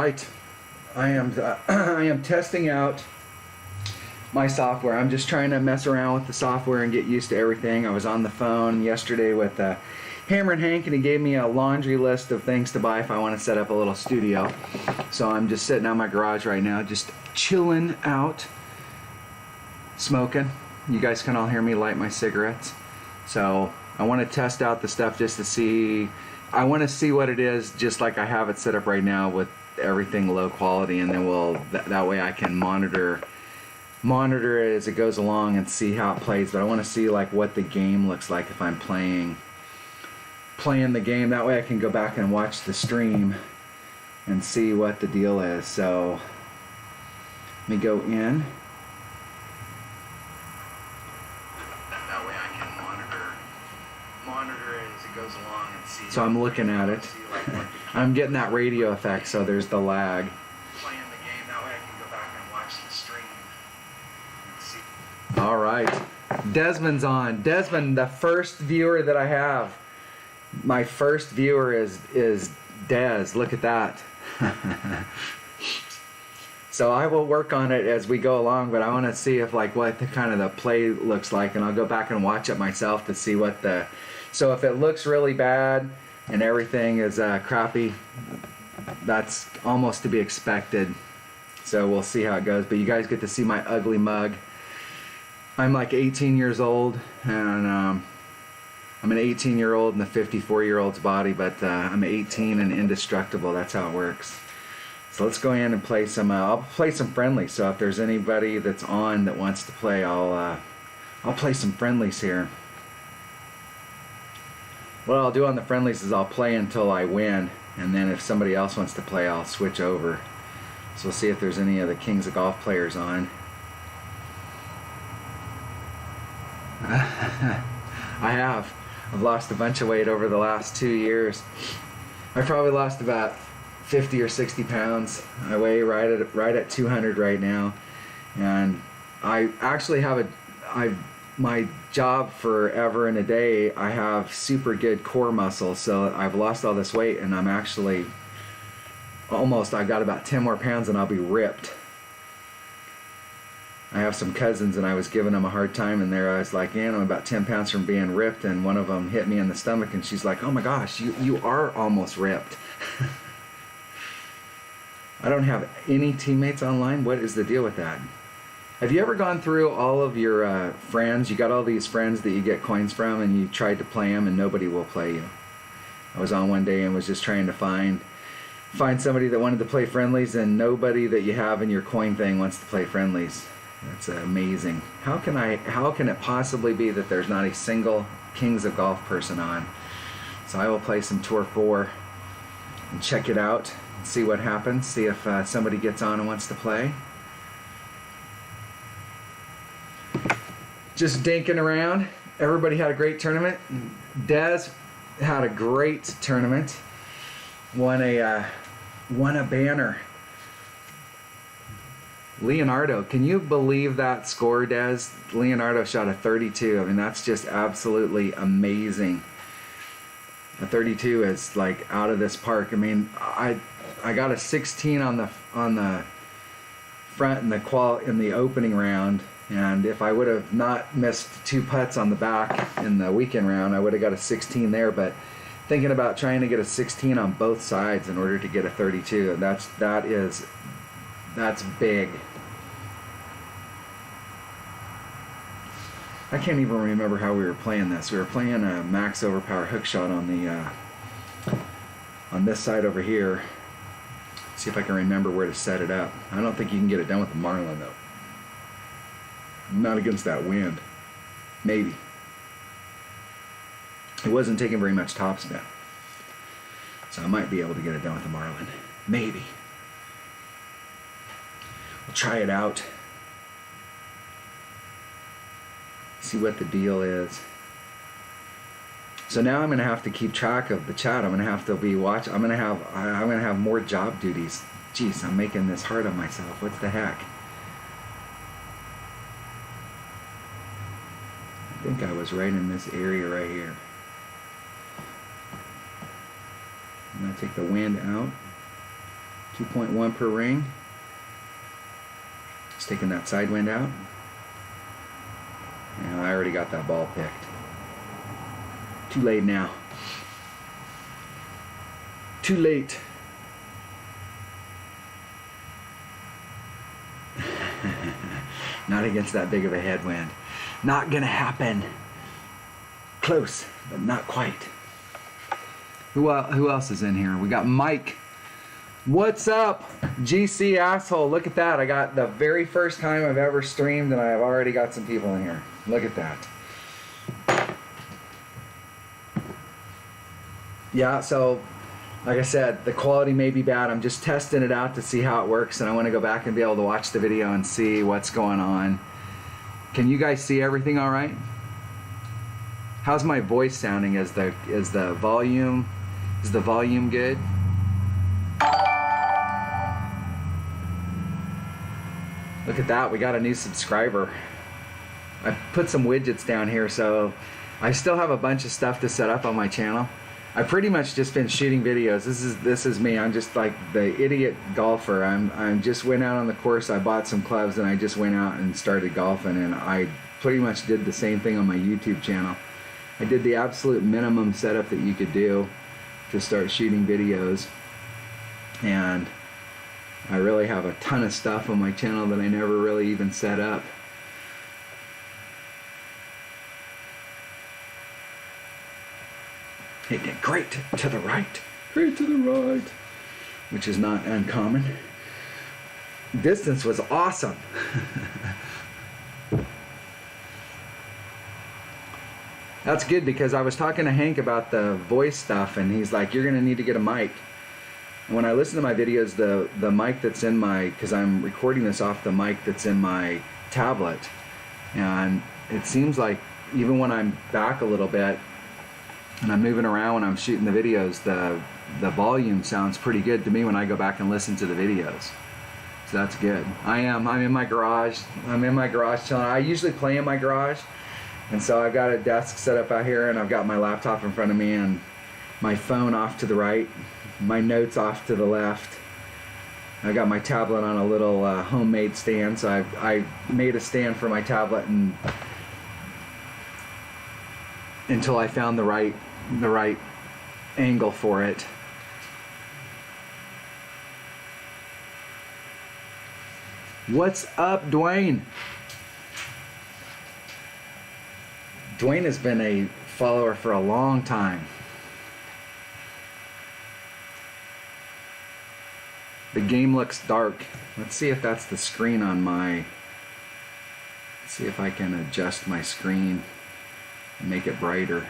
right, I am I am testing out my software. I'm just trying to mess around with the software and get used to everything. I was on the phone yesterday with Hammer and Hank, and he gave me a laundry list of things to buy if I want to set up a little studio. So I'm just sitting out in my garage right now, just chilling out, smoking. You guys can all hear me light my cigarettes. So I want to test out the stuff just to see. I want to see what it is, just like I have it set up right now with everything low quality, and then that way I can monitor it as it goes along and see how it plays. But I want to see like what the game looks like if I'm playing the game. That way I can go back and watch the stream and see what the deal is. So let me go in. That way I can monitor it as it goes along and see. So I'm looking at it. I'm getting that radio effect, so there's the lag. Playing the game, that way I can go back and watch the stream and see. All right, Desmond's on. Desmond, the first viewer that I have. My first viewer is Des. Look at that. So I will work on it as we go along, but I want to see if like what the kind of the play looks like, and I'll go back and watch it myself to see what the. So if it looks really bad and everything is crappy, that's almost to be expected. So we'll see how it goes. But you guys get to see my ugly mug. I'm like 18 years old, and I'm an 18-year-old in a 54-year-old's body, but I'm 18 and indestructible. That's how it works. So let's go in and play some. I'll play some friendlies. So if there's anybody that's on that wants to play, I'll play some friendlies here. What I'll do on the friendlies is I'll play until I win, and then if somebody else wants to play, I'll switch over. So we'll see if there's any of the Kings of Golf players on. I've lost a bunch of weight over the last 2 years. I probably lost about 50 or 60 pounds. I weigh right at 200 right now, and I actually have my job forever and a day. I have super good core muscle, so I've lost all this weight, and I'm actually I've got about 10 more pounds, and I'll be ripped. I have some cousins, and I was giving them a hard time, and I was like, I'm about 10 pounds from being ripped, and one of them hit me in the stomach, and she's like, oh my gosh, you are almost ripped. I don't have any teammates online. What is the deal with that? Have you ever gone through all of your friends? You got all these friends that you get coins from, and you tried to play them, and nobody will play you. I was on one day and was just trying to find somebody that wanted to play friendlies, and nobody that you have in your coin thing wants to play friendlies. That's amazing. How can it possibly be that there's not a single Kings of Golf person on? So I will play some Tour 4 and check it out and see what happens. See if somebody gets on and wants to play. Just dinking around. Everybody had a great tournament. Des had a great tournament. Won a banner. Leonardo, can you believe that score, Des? Leonardo shot a 32. I mean, that's just absolutely amazing. A 32 is like out of this park. I mean, I got a 16 on the front in the opening round, and if I would have not missed 2 putts on the back in the weekend round, I would have got a 16 there. But thinking about trying to get a 16 on both sides in order to get a 32, that's big. I can't even remember how we were playing this. We were playing a max overpower hook shot on this side over here. See if I can remember where to set it up. I don't think you can get it done with the Marlin though. Not against that wind. Maybe. It wasn't taking very much topspin. So I might be able to get it done with the Marlin. Maybe. We'll try it out. See what the deal is. So now I'm going to have to keep track of the chat. I'm going to have to be watching. I'm going to have more job duties. Jeez, I'm making this hard on myself. What the heck? I think I was right in this area right here. I'm going to take the wind out. 2.1 per ring. Just taking that side wind out. And I already got that ball picked. Too late now. Too late. Not against that big of a headwind. Not gonna happen. Close, but not quite. Who else is in here? We got Mike. What's up, GC asshole? Look at that. I got the very first time I've ever streamed and I've already got some people in here. Look at that. Yeah, so like I said, the quality may be bad. I'm just testing it out to see how it works, and I want to go back and be able to watch the video and see what's going on. Can you guys see everything all right? How's my voice sounding? Is the volume good? Look at that, we got a new subscriber. I put some widgets down here, so I still have a bunch of stuff to set up on my channel. I pretty much just been shooting videos. This is me. I'm just like the idiot golfer. I just went out on the course. I bought some clubs and I just went out and started golfing, and I pretty much did the same thing on my YouTube channel. I did the absolute minimum setup that you could do to start shooting videos, and I really have a ton of stuff on my channel that I never really even set up. It did great to the right. Great to the right. Which is not uncommon. Distance was awesome. That's good, because I was talking to Hank about the voice stuff, and he's like, you're going to need to get a mic. And when I listen to my videos, the mic that's in my, because I'm recording this off the mic that's in my tablet, and it seems like even when I'm back a little bit, and I'm moving around when I'm shooting the videos, the volume sounds pretty good to me when I go back and listen to the videos. So that's good. I'm in my garage. I'm in my garage chilling. I usually play in my garage, and so I've got a desk set up out here, and I've got my laptop in front of me, and my phone off to the right, my notes off to the left. I got my tablet on a little homemade stand, so I made a stand for my tablet, and until I found the right angle for it. What's up, Dwayne? Dwayne has been a follower for a long time. The game looks dark. Let's see if that's the screen on my... Let's see if I can adjust my screen and make it brighter.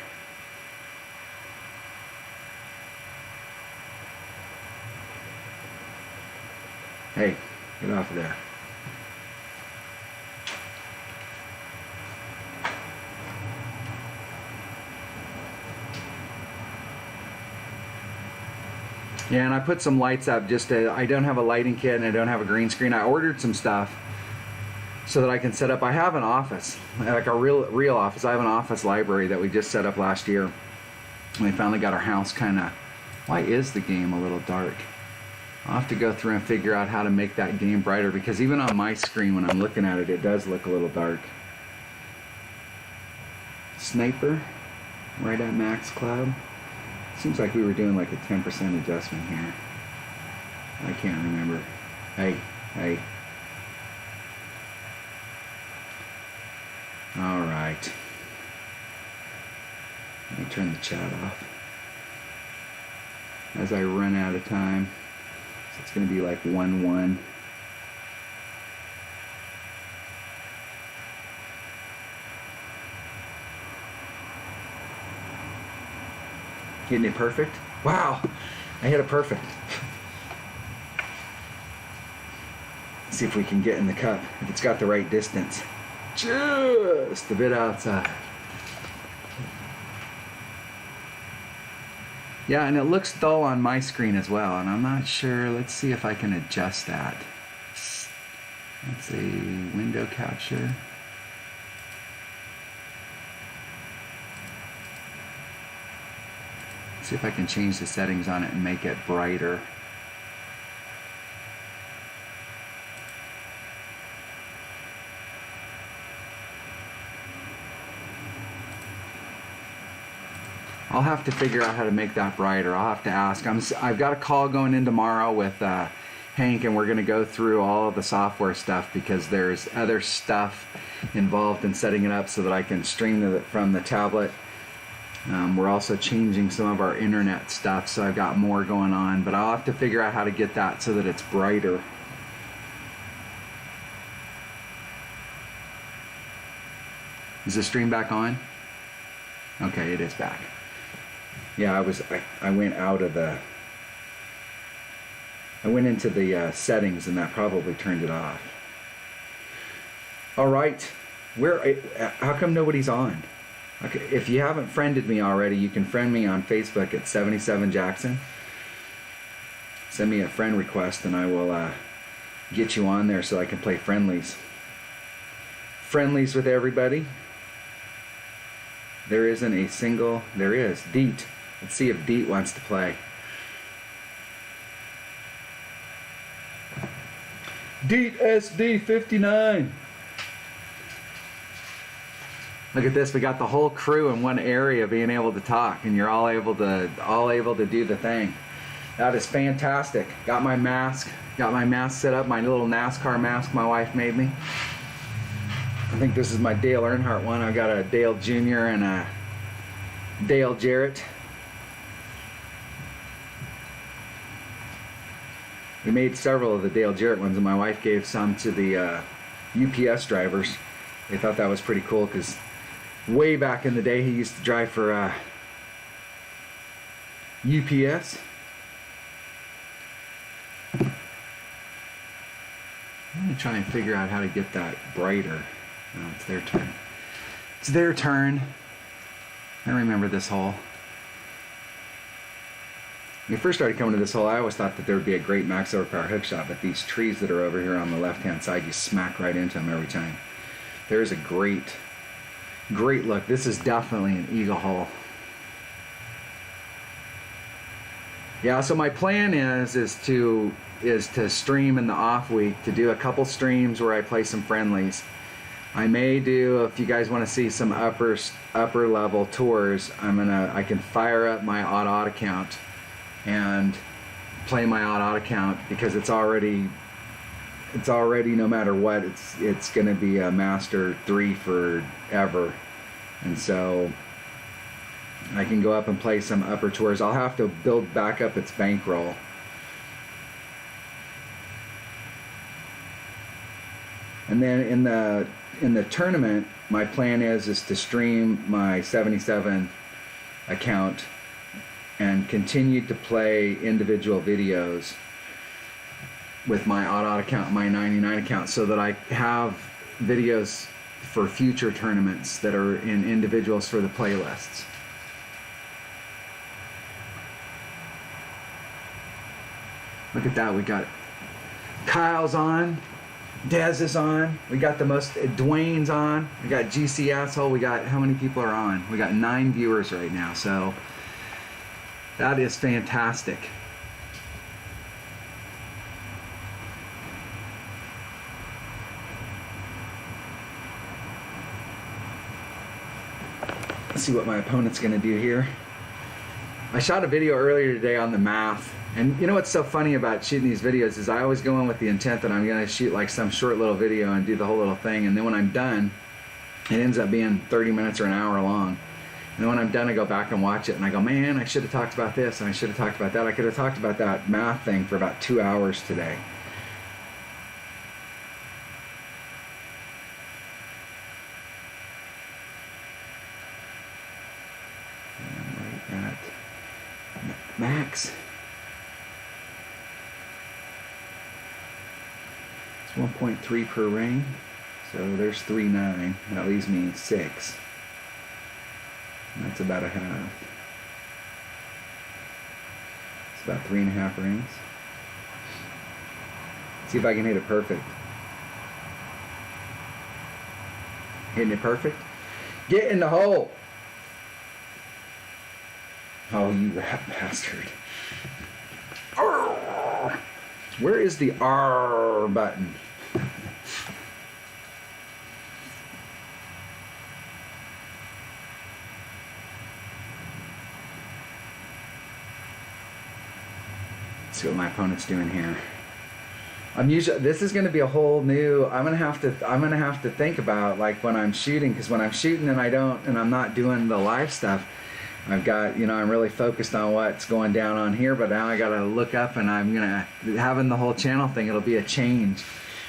Hey, get off of there. Yeah, and I put some lights up just to, I don't have a lighting kit and I don't have a green screen. I ordered some stuff so that I can set up. I have an office, like a real office. I have an office library that we just set up last year. And we finally got our house kind of... Why is the game a little dark? I'll have to go through and figure out how to make that game brighter, because even on my screen when I'm looking at it, it does look a little dark. Sniper, right at Max Club. Seems like we were doing like a 10% adjustment here. I can't remember. Hey. Alright. Let me turn the chat off as I run out of time. So it's going to be like 1-1. Hitting it perfect? Wow! I hit it perfect. Let's see if we can get in the cup, if it's got the right distance. Just a bit outside. Yeah, and it looks dull on my screen as well, and I'm not sure. Let's see if I can adjust that. Let's see, window capture. See if I can change the settings on it and make it brighter. I'll have to figure out how to make that brighter. I'll have to ask. I've got a call going in tomorrow with Hank, and we're going to go through all of the software stuff because there's other stuff involved in setting it up so that I can stream it from the tablet. We're also changing some of our internet stuff, so I've got more going on, but I'll have to figure out how to get that so that it's brighter. Is the stream back on? Okay, it is back. Yeah, I went out of the, I went into the settings and that probably turned it off. All right, how come nobody's on? Okay, if you haven't friended me already, you can friend me on Facebook at 77Jackson. Send me a friend request and I will get you on there so I can play friendlies. Friendlies with everybody. There isn't a single, there is, Deet. Let's see if Deet wants to play. Deet SD59. Look at this, we got the whole crew in one area being able to talk, and you're all able to do the thing. That is fantastic. Got my mask set up, my little NASCAR mask my wife made me. I think this is my Dale Earnhardt one. I got a Dale Jr. and a Dale Jarrett. We made several of the Dale Jarrett ones, and my wife gave some to the UPS drivers. They thought that was pretty cool because way back in the day he used to drive for UPS. I'm going to try and figure out how to get that brighter. No, it's their turn. It's their turn. I remember this hole. When we first started coming to this hole, I always thought that there would be a great max overpower hook shot, but these trees that are over here on the left-hand side, you smack right into them every time. There is a great look. This is definitely an eagle hole. Yeah, so my plan is to stream in the off week, to do a couple streams where I play some friendlies. I may do, if you guys want to see some upper level tours, I can fire up my Odd account and play my Odd account because it's already no matter what, it's going to be a Master 3 forever. And so I can go up and play some upper tours. I'll have to build back up its bankroll. And then in the tournament, my plan is to stream my 77 account and continue to play individual videos with my Odd account, my 99 account, so that I have videos for future tournaments that are in individuals for the playlists. Look at that, we got Kyle's on, Dez is on, we got Dwayne's on, we got GC Asshole, we got, how many people are on? We got 9 viewers right now, so that is fantastic. Let's see what my opponent's going to do here. I shot a video earlier today on the math, and you know what's so funny about shooting these videos is I always go in with the intent that I'm going to shoot like some short little video and do the whole little thing, and then when I'm done, it ends up being 30 minutes or an hour long. And then when I'm done, I go back and watch it, and I go, man, I should have talked about this, and I should have talked about that. I could have talked about that math thing for about 2 hours today. Max. It's 1.3 per ring, so there's 3.9. That leaves me 6. And that's about a half. It's about 3.5 rings. See if I can hit it perfect. Hitting it perfect. Get in the hole. Oh, you rat bastard. Arr! Where is the R button? see what my opponent's doing here. This is going to be a whole new. I'm going to have to think about, like, when I'm shooting, because when I'm shooting and I'm not doing the live stuff, I've got, I'm really focused on what's going down on here, but now I got to look up, and I'm going to, having the whole channel thing, it'll be a change.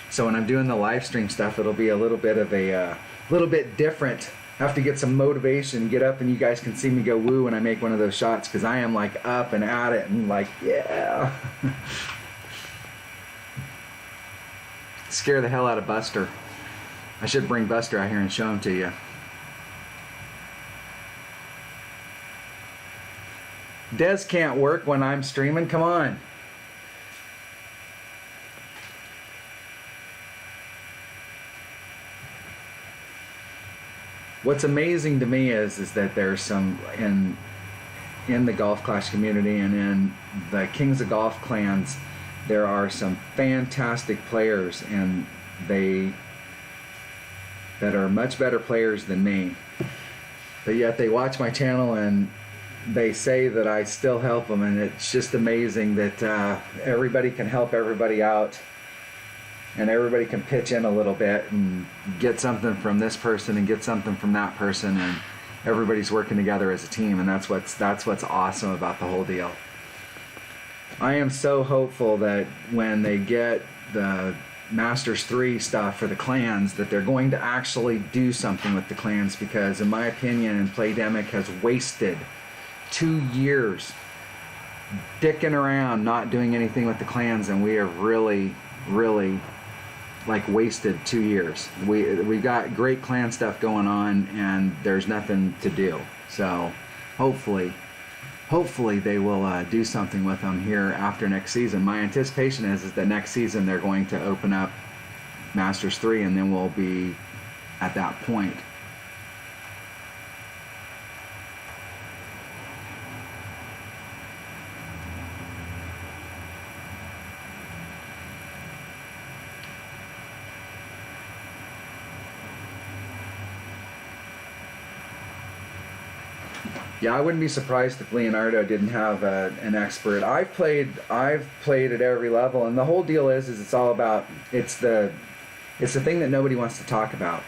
So when I'm doing the live stream stuff, it'll be a little bit of a little bit different. I have to get some motivation, get up, and you guys can see me go woo when I make one of those shots, because I am like up and at it and like, yeah. Scare the hell out of Buster. I should bring Buster out here and show him to you. Des can't work when I'm streaming. Come on. What's amazing to me is that there's some in the Golf Clash community and in the Kings of Golf clans, there are some fantastic players, and that are much better players than me. But yet they watch my channel and they say that I still help them, and it's just amazing that everybody can help everybody out, and everybody can pitch in a little bit and get something from this person and get something from that person, and everybody's working together as a team, and that's what's awesome about the whole deal. I am so hopeful that when they get the Masters 3 stuff for the clans, that they're going to actually do something with the clans, because in my opinion, Playdemic has wasted 2 years dicking around not doing anything with the clans, and we have really like wasted 2 years. We got great clan stuff going on, and there's nothing to do. So hopefully they will do something with them here after next season. My anticipation is that next season they're going to open up Masters 3, and then we'll be at that point. Yeah, I wouldn't be surprised if Leonardo didn't have an expert. I've played at every level, and the whole deal is it's all about, it's the thing that nobody wants to talk about.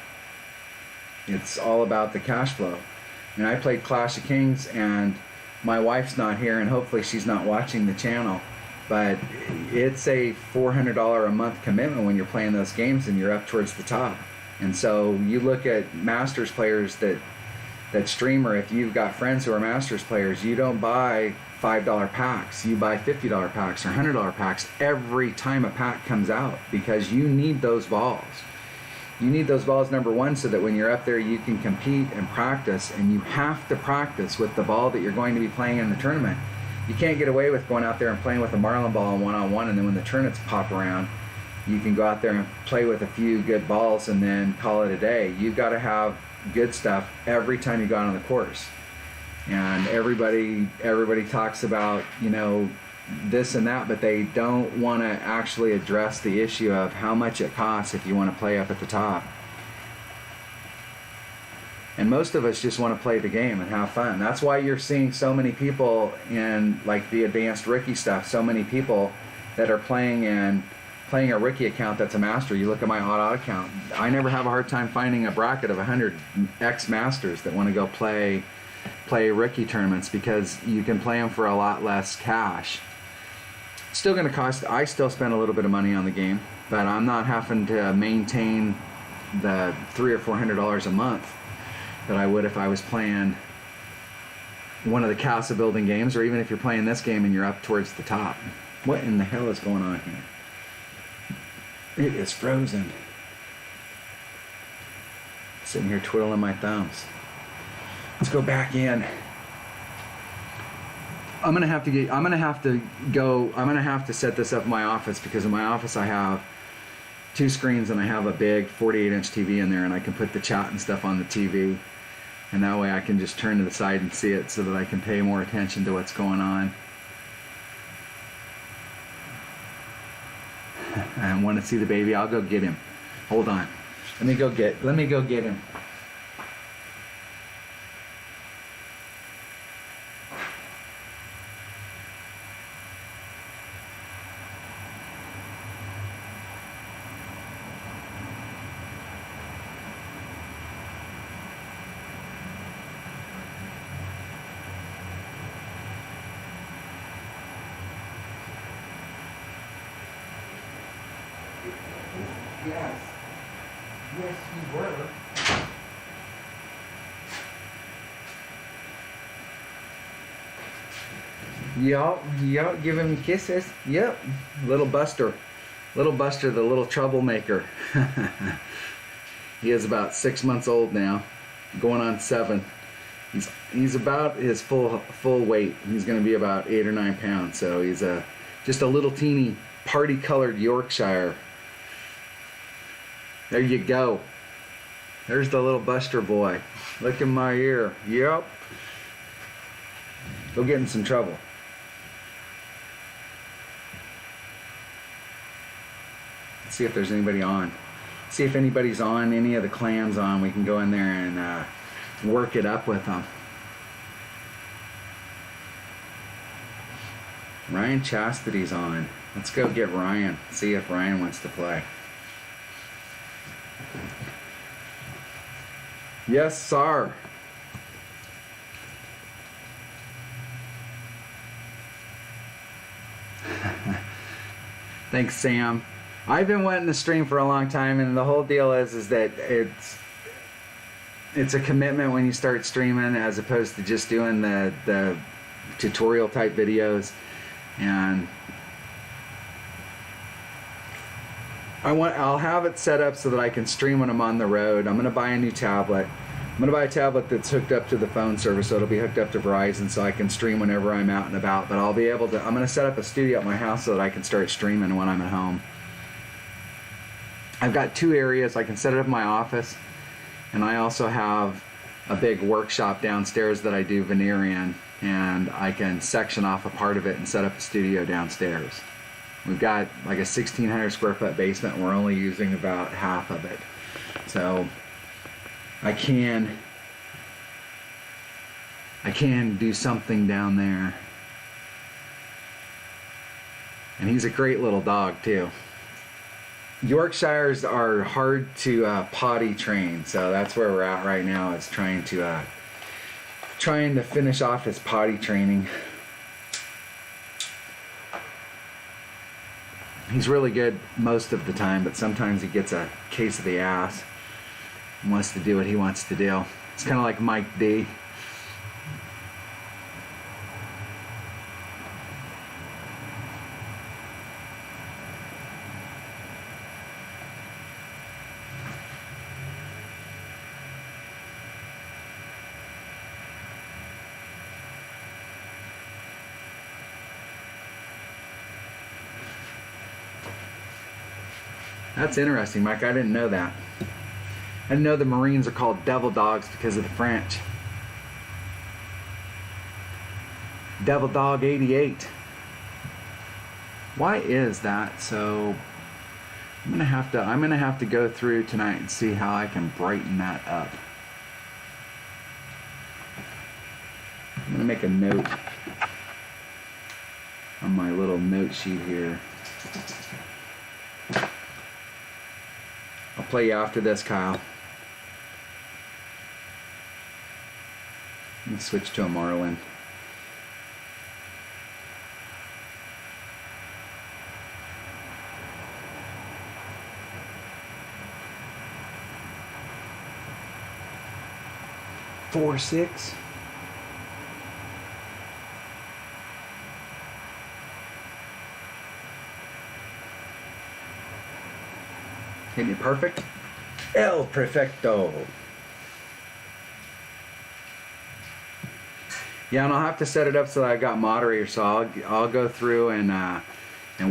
It's all about the cash flow. And I played Clash of Kings, and my wife's not here, and hopefully she's not watching the channel, but it's a $400 a month commitment when you're playing those games and you're up towards the top. And so you look at Masters players that stream, or if you've got friends who are Masters players, you don't buy $5 packs, you buy $50 packs or $100 packs every time a pack comes out, because you need those balls. You need those balls, number one, so that when you're up there you can compete and practice, and you have to practice with the ball that you're going to be playing in the tournament. You can't get away with going out there and playing with a Marlin ball one-on-one, and then when the tournaments pop around, you can go out there and play with a few good balls and then call it a day. You've got to have good stuff every time you go out on the course. And everybody talks about, this and that, but they don't want to actually address the issue of how much it costs if you want to play up at the top. And most of us just want to play the game and have fun. That's why you're seeing so many people in like the advanced Ricky stuff, so many people that are playing a Ricky account that's a master. You look at my odd account, I never have a hard time finding a bracket of 100 ex-masters that want to go play Ricky tournaments, because you can play them for a lot less cash. It's still going to cost, I still spend a little bit of money on the game, but I'm not having to maintain the $300 or $400 a month that I would if I was playing one of the castle building games, or even if you're playing this game and you're up towards the top. What in the hell is going on here? It is frozen. Sitting here twiddling my thumbs. Let's go back in. I'm gonna have to set this up in my office, because in my office I have 2 screens and I have a big 48-inch TV in there, and I can put the chat and stuff on the TV, and that way I can just turn to the side and see it, so that I can pay more attention to what's going on. I want to see the baby. I'll go get him. Hold on. Let me go get him. Yes. Yes, you were. Yup, give him kisses. Yep. Little Buster. Little Buster, the little troublemaker. He is about 6 months old now, going on 7. He's about his full weight. He's going to be about 8 or 9 pounds. So he's just a little teeny party-colored Yorkshire. There you go. There's the little Buster boy. Look in my ear. Yep. He'll get in some trouble. Let's see if there's anybody on. See if anybody's on, any of the clans on. We can go in there and work it up with them. Ryan Chastity's on. Let's go get Ryan. See if Ryan wants to play. Yes, sir. Thanks, Sam. I've been wanting to stream for a long time, and the whole deal is that it's a commitment when you start streaming, as opposed to just doing the tutorial type videos. And I'll have it set up so that I can stream when I'm on the road. I'm gonna buy a new tablet. I'm gonna buy a tablet that's hooked up to the phone service, so it'll be hooked up to Verizon, so I can stream whenever I'm out and about. But I'll be able to. I'm gonna set up a studio at my house so that I can start streaming when I'm at home. I've got 2 areas. I can set it up in my office, and I also have a big workshop downstairs that I do veneer in, and I can section off a part of it and set up a studio downstairs. We've got like a 1,600 square foot basement, and we're only using about half of it. So I can do something down there. And he's a great little dog too. Yorkshires are hard to potty train, so that's where we're at right now, is trying to finish off his potty training. He's really good most of the time, but sometimes he gets a case of the ass and wants to do what he wants to do. It's kind of like Mike D. That's interesting, Mike. I didn't know that. I didn't know the Marines are called devil dogs because of the French. Devil Dog 88. Why is that? So I'm gonna have to go through tonight and see how I can brighten that up. I'm gonna make a note on my little note sheet here. I'll play you after this, Kyle. Let me switch to a Marlin. Four, 6. Hitting it perfect. El Perfecto. Yeah, and I'll have to set it up so that I got moderators. So I'll go through and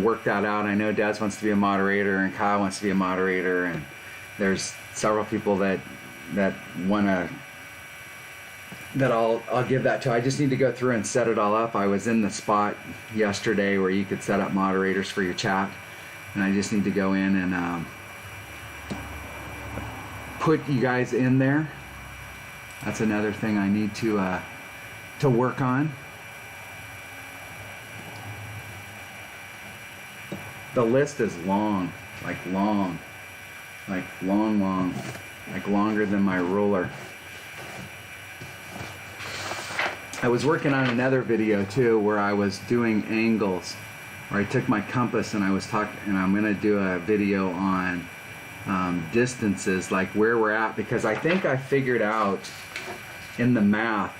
work that out. I know Des wants to be a moderator, and Kyle wants to be a moderator, and there's several people that wanna that I'll give that to. I just need to go through and set it all up. I was in the spot yesterday where you could set up moderators for your chat, and I just need to go in and put you guys in there. That's another thing I need to work on. The list is long, like longer than my ruler. I was working on another video too where I was doing angles, where I took my compass and I was talking, and I'm gonna do a video on distances, like where we're at, because I think I figured out in the math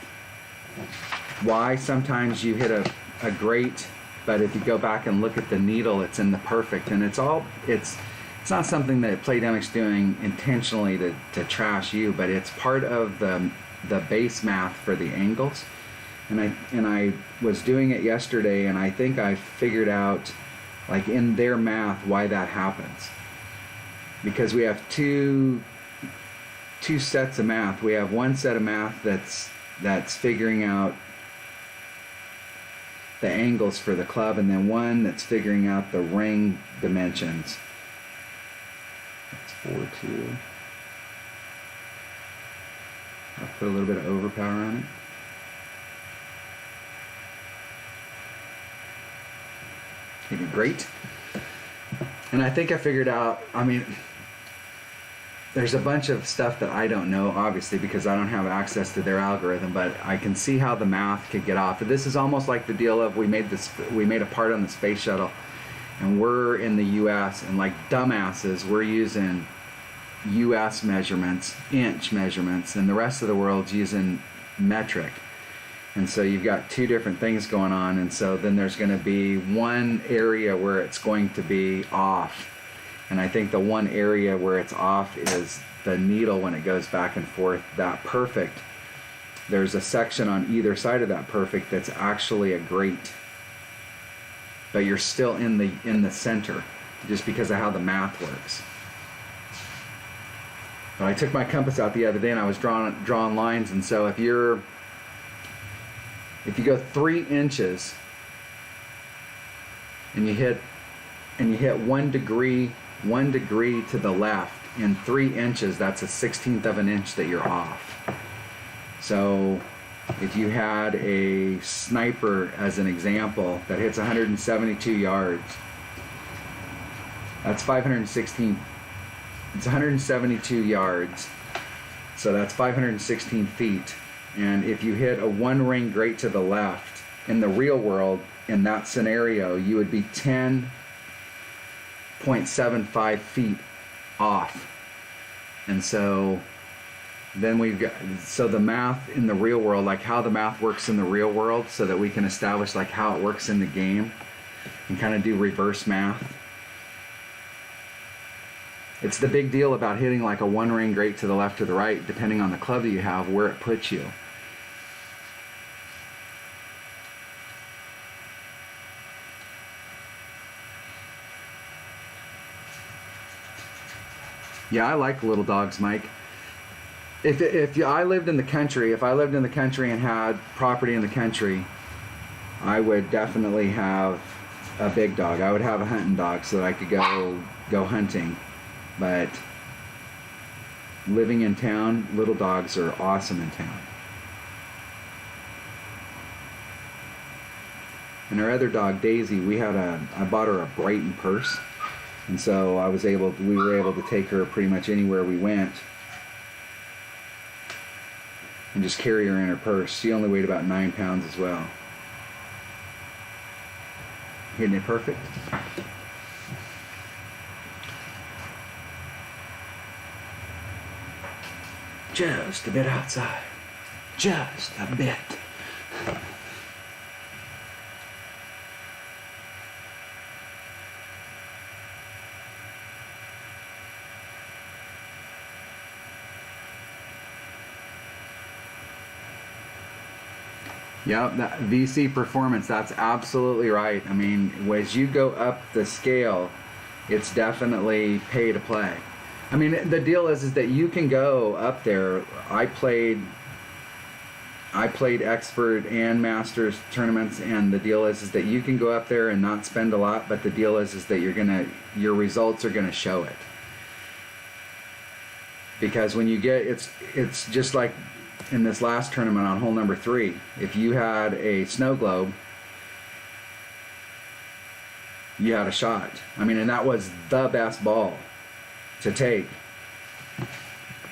why sometimes you hit a great, but if you go back and look at the needle, it's in the perfect, and it's not something that Playdemic's doing intentionally to trash you, but it's part of the base math for the angles. And I was doing it yesterday, and I think I figured out, like in their math, why that happens. Because we have two sets of math. We have one set of math that's figuring out the angles for the club, and then one that's figuring out the ring dimensions. That's 4-2. I'll put a little bit of overpower on it. Okay, great. And I think I figured out, I mean, there's a bunch of stuff that I don't know, obviously, because I don't have access to their algorithm, but I can see how the math could get off. This is almost like the deal of we made a part on the space shuttle, and we're in the US, and like dumbasses, we're using US measurements, inch measurements, and the rest of the world's using metric. And so you've got two different things going on, and so then there's going to be one area where it's going to be off. And I think the one area where it's off is the needle when it goes back and forth. That perfect, there's a section on either side of that perfect that's actually a grate, but you're still in the center, just because of how the math works. But I took my compass out the other day and I was drawing lines, and so if you go 3 inches and you hit 1 degree to the left in 3 inches, that's a 1/16 of an inch that you're off. So if you had a sniper as an example that hits 172 yards, that's 516. It's 172 yards, so that's 516 feet. And if you hit a 1 ring grate to the left, in the real world, in that scenario, you would be 10.75 feet off. And so then so the math in the real world, like how the math works in the real world, so that we can establish like how it works in the game and kind of do reverse math. It's the big deal about hitting like a 1 ring grate to the left or the right, depending on the club that you have, where it puts you. Yeah, I like little dogs, Mike. If I lived in the country, and had property in the country, I would definitely have a big dog. I would have a hunting dog so that I could go hunting. But living in town, little dogs are awesome in town. And our other dog, Daisy, I bought her a Brighton purse. And so we were able to take her pretty much anywhere we went and just carry her in her purse. She only weighed about 9 pounds as well. Hitting it perfect? Just a bit outside. Just a bit. Yep, that VC performance, that's absolutely right. I mean, as you go up the scale, it's definitely pay to play. I mean, the deal is that you can go up there. I played expert and masters tournaments, and the deal is that you can go up there and not spend a lot, but the deal is that your results are gonna show it. Because when you get, it's just like in this last tournament on hole number 3, if you had a snow globe, you had a shot. I mean, and that was the best ball to take,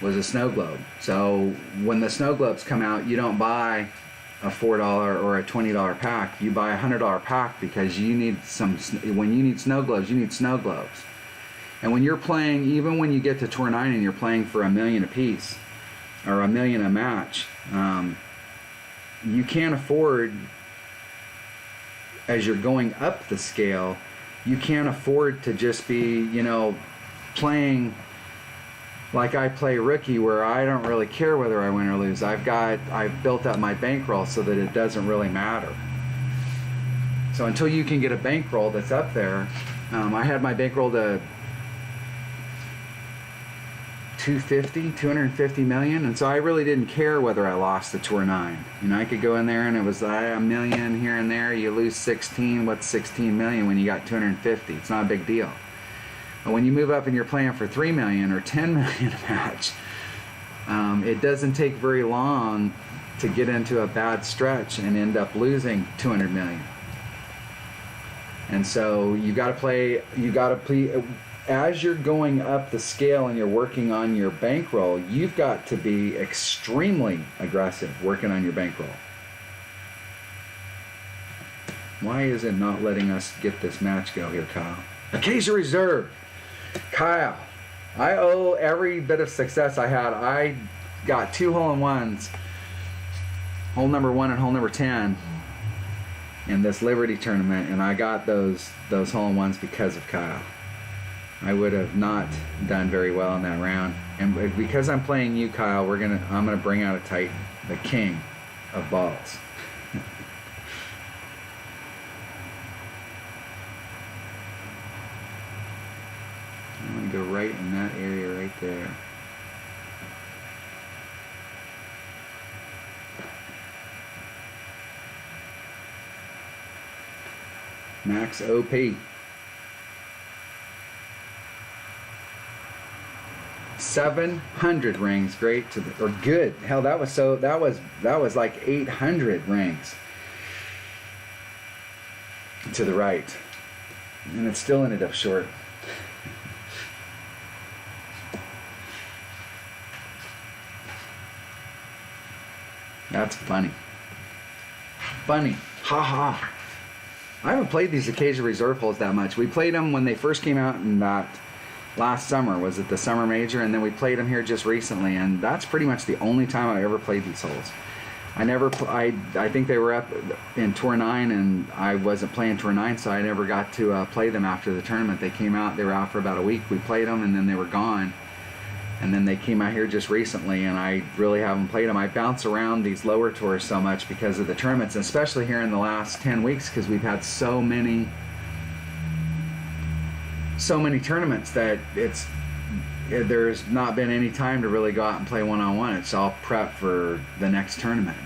was a snow globe. So when the snow globes come out, you don't buy a $4 or a $20 pack. You buy a $100 pack because you need when you need snow globes, you need snow globes. And when you're playing, even when you get to Tour 9 and you're playing for $1 million a piece, or $1 million a match, you can't afford, as you're going up the scale, you can't afford to just be, you know, playing like I play rookie, where I don't really care whether I win or lose. I've built up my bankroll so that it doesn't really matter. So until you can get a bankroll that's up there, I had my bankroll to 250 million, and so I really didn't care whether I lost the Tour 9. You know, I could go in there and it was $1 million here and there. You lose 16. What's 16 million when you got 250? It's not a big deal. But when you move up and you're playing for 3 million or 10 million a match, it doesn't take very long to get into a bad stretch and end up losing 200 million. And so you got to play. As you're going up the scale and you're working on your bankroll, you've got to be extremely aggressive working on your bankroll. Why is it not letting us get this match go here, Kyle? Acacia Reserve. Kyle, I owe every bit of success I had. I got 2 hole-in-ones, hole number 1 and hole number 10, in this Liberty tournament, and I got those hole-in-ones because of Kyle. I would have not done very well in that round, and because I'm playing you, Kyle, I'm gonna bring out a Titan, the king of balls. I'm gonna go right in that area right there. Max OP. 700 rings, great or good. Hell, that was like 800 rings to the right, and it still ended up short. That's funny. Funny. Ha ha. I haven't played these Acacia Reserve holes that much. We played them when they first came out in that last summer. Was it the Summer Major? And then we played them here just recently, and that's pretty much the only time I ever played these holes. I think they were up in Tour 9, and I wasn't playing Tour 9, so I never got to play them after the tournament. They came out, they were out for about a week. We played them, and then they were gone. And then they came out here just recently, and I really haven't played them. I bounce around these lower tours so much because of the tournaments, and especially here in the last 10 weeks, because we've had so many tournaments that there's not been any time to really go out and play one-on-one. It's all prep for the next tournament.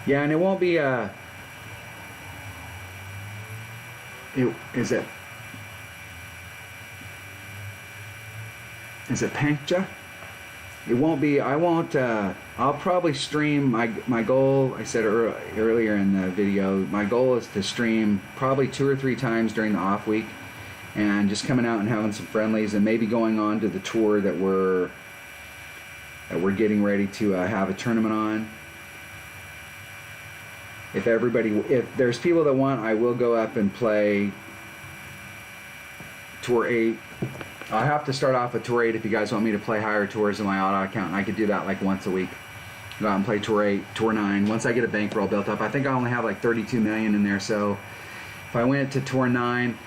Yeah, and it won't be is it Pankja? It won't be. I'll probably stream. My goal, I said earlier in the video, my goal is to stream probably 2 or 3 times during the off week, and just coming out and having some friendlies, and maybe going on to the tour that we're getting ready to have a tournament on. If there's people that want, I will go up and play Tour 8. I'll have to start off with Tour 8 if you guys want me to play higher tours in my auto account. I could do that like once a week. Go out and play Tour 8, Tour 9. Once I get a bankroll built up, I think I only have like 32 million in there. So if I went to Tour 9,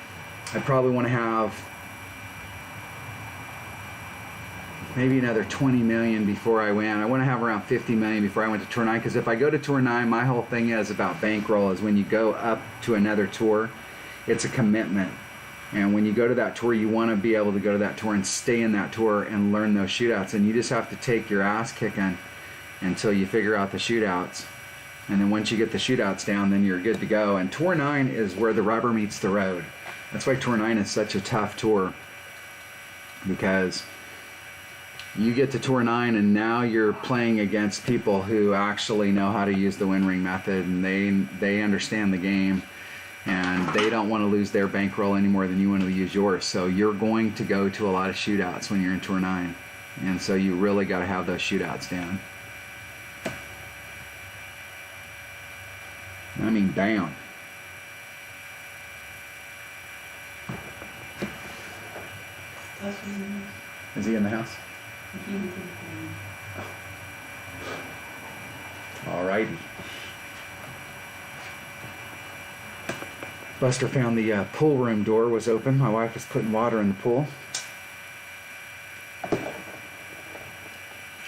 I'd probably want to have maybe another 20 million before I went. I want to have around 50 million before I went to Tour 9, because if I go to Tour 9, my whole thing is about bankroll. Is when you go up to another tour, it's a commitment. And when you go to that tour, you want to be able to go to that tour and stay in that tour and learn those shootouts. And you just have to take your ass kicking until you figure out the shootouts. And then once you get the shootouts down, then you're good to go. And Tour 9 is where the rubber meets the road. That's why Tour 9 is such a tough tour, because you get to Tour 9 and now you're playing against people who actually know how to use the win ring method, and they understand the game, and they don't want to lose their bankroll any more than you want to use yours. So you're going to go to a lot of shootouts when you're in Tour 9, and so you really got to have those shootouts down. I mean down. Is he in the house? Alrighty. Buster found the pool room door was open. My wife was putting water in the pool.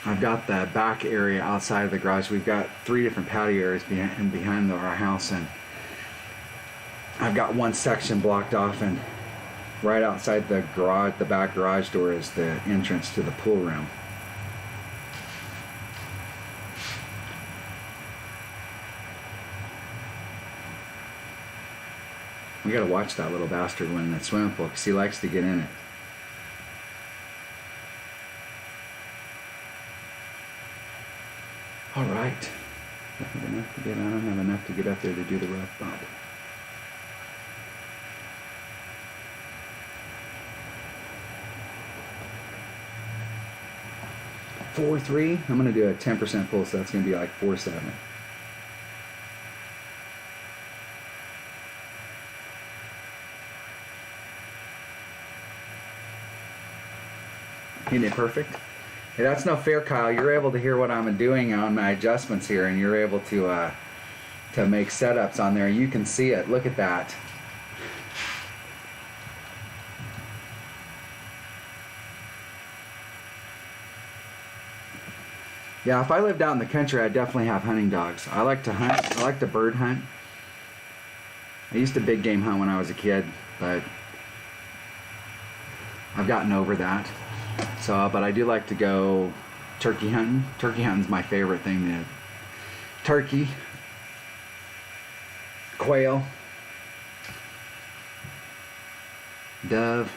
I've got the back area outside of the garage. We've got 3 different patio areas behind our house, and I've got one section blocked off, and right outside the garage, the back garage door, is the entrance to the pool room. We gotta watch that little bastard when in the swimming pool, because he likes to get in it. All right. I don't have enough to get up there to do the rough bump. $4.3. I'm gonna do a 10% pull, so that's gonna be like $4.7. Isn't it perfect? Hey, that's no fair, Kyle. You're able to hear what I'm doing on my adjustments here, and you're able to make setups on there. You can see it. Look at that. Yeah, if I lived out in the country, I'd definitely have hunting dogs. I like to hunt. I like to bird hunt. I used to big game hunt when I was a kid, but I've gotten over that. So, but I do like to go turkey hunting. Turkey hunting's my favorite thing. Turkey, quail, dove.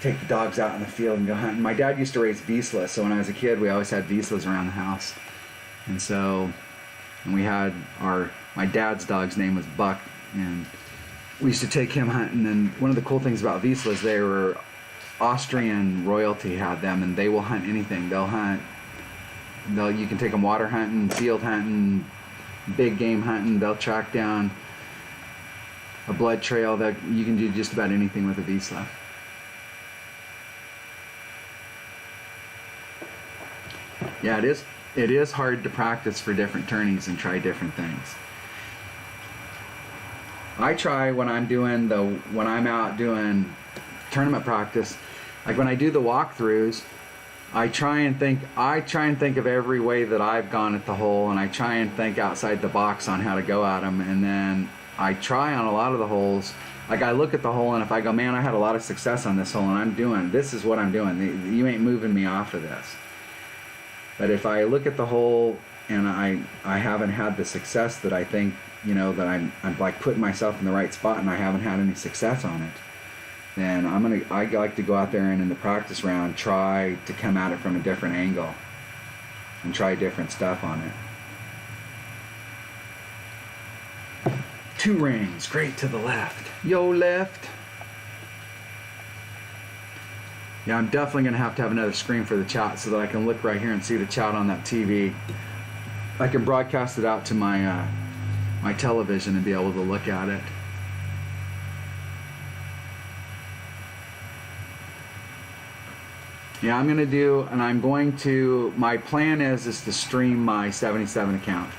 Take the dogs out in the field and go hunting. My dad used to raise Vizsla, so when I was a kid, we always had Vizslas around the house. And we had my dad's dog's name was Buck, and we used to take him hunting. And one of the cool things about Vizslas, they were Austrian royalty had them, and they will hunt anything. They'll hunt. You can take them water hunting, field hunting, big game hunting. They'll track down a blood trail. That you can do just about anything with a Vizsla. Yeah, it is. It is hard to practice for different tourneys and try different things. I try when I'm out doing tournament practice, like when I do the walkthroughs, I try and think of every way that I've gone at the hole, and I try and think outside the box on how to go at them, and then I try on a lot of the holes. Like I look at the hole, and if I go, man, I had a lot of success on this hole, and this is what I'm doing. You ain't moving me off of this. But if I look at the hole and I haven't had the success that I think, that I'm like putting myself in the right spot, and I haven't had any success on it, then I like to go out there and in the practice round try to come at it from a different angle and try different stuff on it. 2 rings, great to the left. Yo, left. Yeah, I'm definitely going to have another screen for the chat so that I can look right here and see the chat on that TV. I can broadcast it out to my my television and be able to look at it. Yeah, my plan is to stream my 77 account.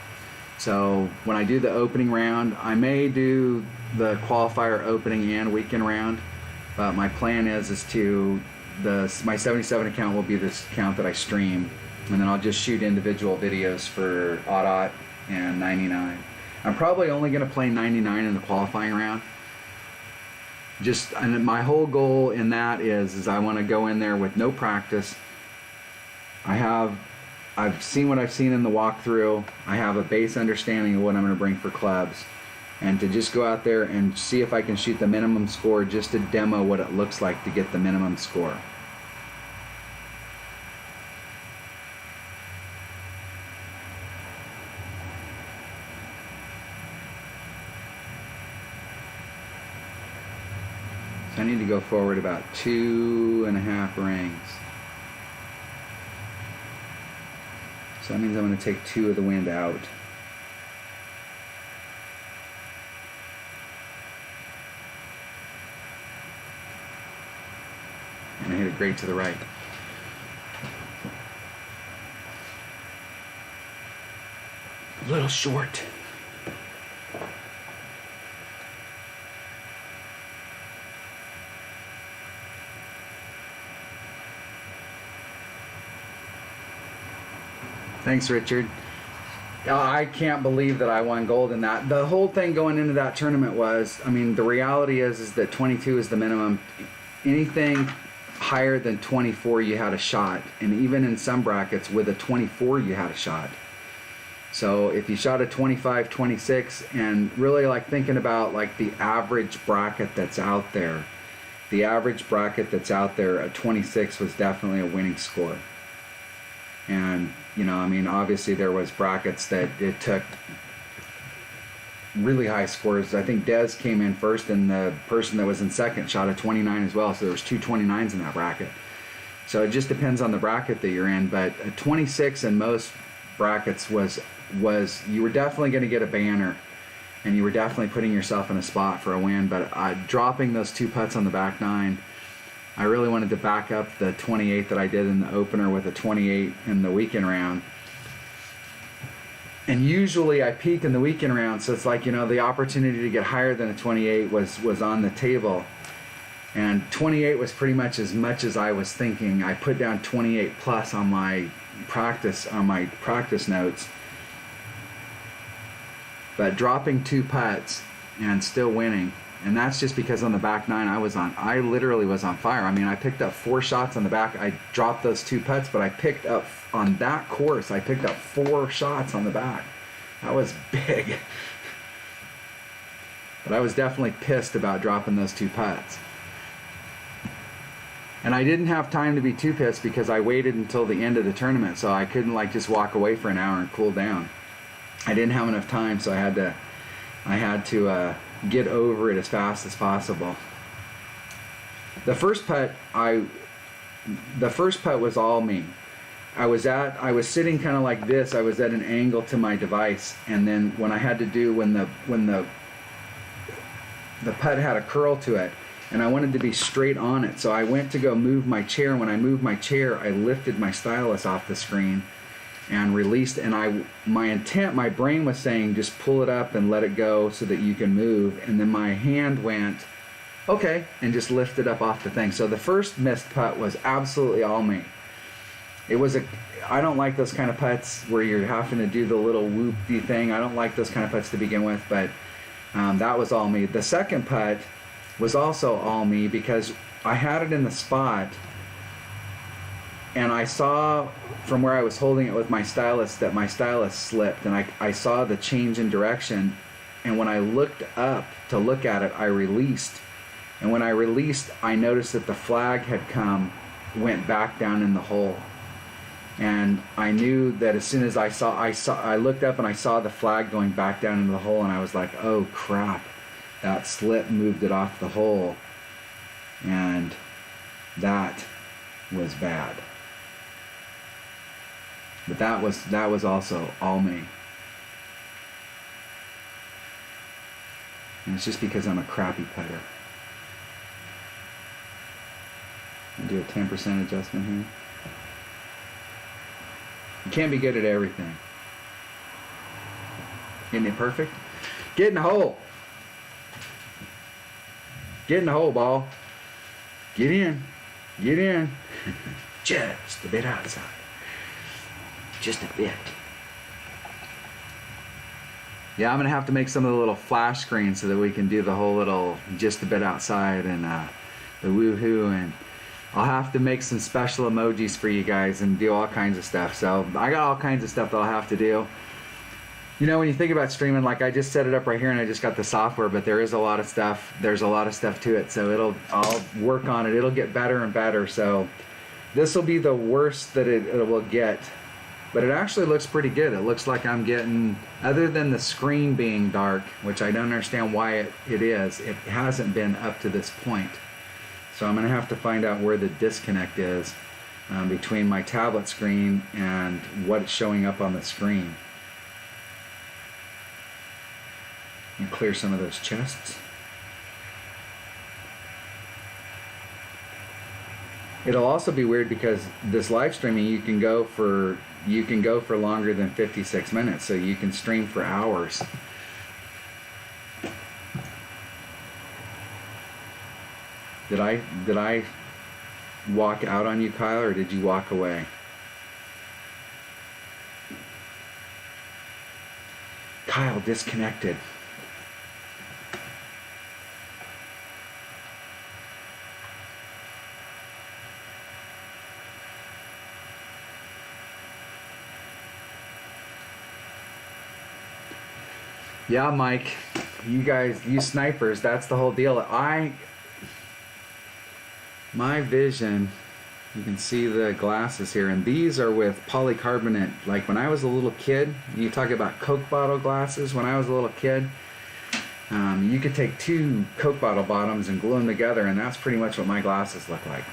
So when I do the opening round, I may do the qualifier opening and weekend round, but my plan is my 77 account will be this account that I stream, and then I'll just shoot individual videos for Odd and 99. I'm probably only going to play 99 in the qualifying round. And my whole goal in that is I want to go in there with no practice. I've seen what I've seen in the walkthrough. I have a base understanding of what I'm going to bring for clubs, and to just go out there and see if I can shoot the minimum score, just to demo what it looks like to get the minimum score. So I need to go forward about 2.5 rings. So that means I'm going to take 2 of the wind out. and I hit it great to the right. A little short. Thanks, Richard. I can't believe that I won gold in that. The whole thing going into that tournament was, I mean, the reality is that 22 is the minimum. Anything higher than 24, you had a shot. And even in some brackets, with a 24, you had a shot. So if you shot a 25, 26, and really like thinking about like the average bracket that's out there, the average bracket that's out there, a 26 was definitely a winning score. And, you know, I mean, obviously there was brackets that it took really high scores. I think Dez came in first, and the person that was in second shot a 29 as well. So there was two 29s in that bracket. So it just depends on the bracket that you're in. But a 26 in most brackets was you were definitely going to get a banner, and you were definitely putting yourself in a spot for a win. But dropping those two putts on the back nine, I really wanted to back up the 28 that I did in the opener with a 28 in the weekend round. And usually I peak in the weekend round, so it's like, you know, the opportunity to get higher than a 28 was on the table. And 28 was pretty much as I was thinking. I put down 28 plus on my practice notes. But dropping two putts and still winning, and that's just because on the back nine I literally was on fire. I mean, I picked up 4 shots on the back. I dropped those 2 putts, but I picked up on that course, I picked up 4 shots on the back. That was big. But I was definitely pissed about dropping those 2 putts. And I didn't have time to be too pissed because I waited until the end of the tournament, so I couldn't like just walk away for an hour and cool down. I didn't have enough time, so I had to get over it as fast as possible. The first putt was all me. I was sitting kind of like this. I was at an angle to my device, and then when the putt had a curl to it, and I wanted to be straight on it, so I went to go move my chair. When I moved my chair, I lifted my stylus off the screen and released, and my brain was saying just pull it up and let it go so that you can move, and then my hand went okay and just lifted up off the thing. So the first missed putt was absolutely all me. I don't like those kind of putts where you're having to do the little whoop-de thing. I don't like those kind of putts to begin with, but that was all me. The second putt was also all me because I had it in the spot, and I saw from where I was holding it with my stylus that my stylus slipped, and I saw the change in direction, and when I looked up to look at it, I released. And when I released, I noticed that the flag had went back down in the hole. And I knew that as soon as I looked up and I saw the flag going back down into the hole, and I was like, oh crap, that slip moved it off the hole. And that was bad. But that was also all me. And it's just because I'm a crappy putter. I'll do a 10% adjustment here. You can't be good at everything. Isn't it perfect? Get in the hole. Get in the hole, ball. Get in. Get in. Just a bit outside. Just a bit. Yeah, I'm going to have to make some of the little flash screens so that we can do the whole little just a bit outside and the woohoo, and I'll have to make some special emojis for you guys and do all kinds of stuff. So I got all kinds of stuff that I'll have to do. You know, when you think about streaming, like I just set it up right here and I just got the software, but there is a lot of stuff. There's a lot of stuff to it. So I'll work on it. It'll get better and better. So this will be the worst that it will get. But it actually looks pretty good. It looks like I'm getting, other than the screen being dark, which I don't understand why it is, it hasn't been up to this point. So I'm going to have to find out where the disconnect is between my tablet screen and what's showing up on the screen. And clear some of those chests. It'll also be weird because this live streaming you can go for longer than 56 minutes, so you can stream for hours. Did I walk out on you, Kyle, or did you walk away? Kyle disconnected. Yeah, Mike, you guys, you snipers, that's the whole deal. My vision, you can see the glasses here, and these are with polycarbonate. Like when I was a little kid, you talk about Coke bottle glasses. When I was a little kid, you could take 2 Coke bottle bottoms and glue them together, and that's pretty much what my glasses look like.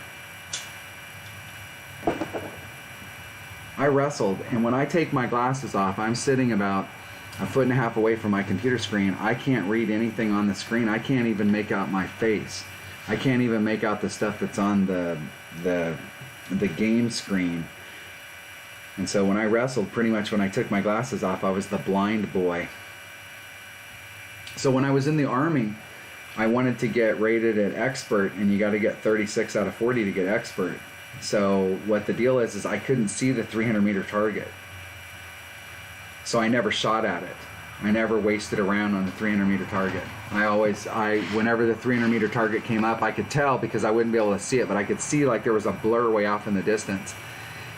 I wrestled, and when I take my glasses off, I'm sitting about 1.5 feet away from my computer screen. I can't read anything on the screen. I can't even make out my face. I can't even make out the stuff that's on the game screen. And so when I wrestled, pretty much when I took my glasses off, I was the blind boy. So when I was in the Army, I wanted to get rated at expert, and you got to get 36 out of 40 to get expert. So what the deal is I couldn't see the 300-meter target. So I never shot at it. I never wasted a round on the 300-meter target. Whenever the 300-meter target came up, I could tell because I wouldn't be able to see it, but I could see like there was a blur way off in the distance.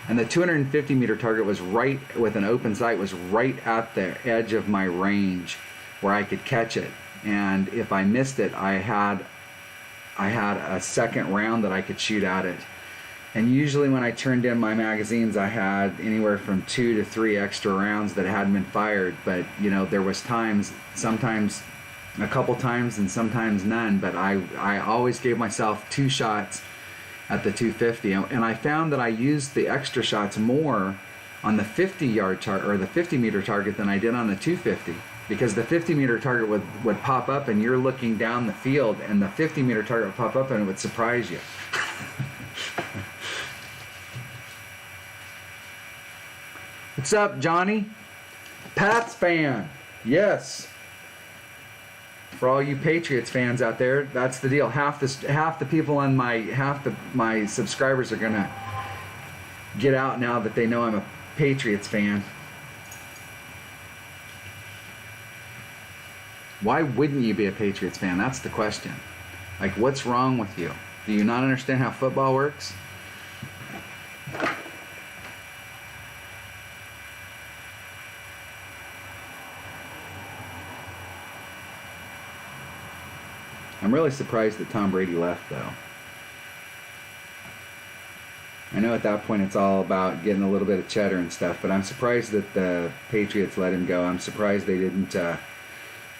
And the 250-meter target was right, with an open sight, was right at the edge of my range where I could catch it. And if I missed it, I had a second round that I could shoot at it. And usually when I turned in my magazines, I had anywhere from 2 to 3 extra rounds that hadn't been fired. But, you know, there was times, sometimes a couple times and sometimes none. But I always gave myself 2 shots at the 250. And I found that I used the extra shots more on the 50-yard target or the 50-meter target than I did on the 250. Because the 50-meter target would pop up and you're looking down the field, and the 50-meter target would pop up and it would surprise you. What's up, Johnny? Pats fan. Yes. For all you Patriots fans out there, that's the deal. Half the people on my subscribers are gonna get out now that they know I'm a Patriots fan. Why wouldn't you be a Patriots fan? That's the question. Like, what's wrong with you? Do you not understand how football works? I'm really surprised that Tom Brady left, though. I know at that point it's all about getting a little bit of cheddar and stuff, but I'm surprised that the Patriots let him go. I'm surprised they didn't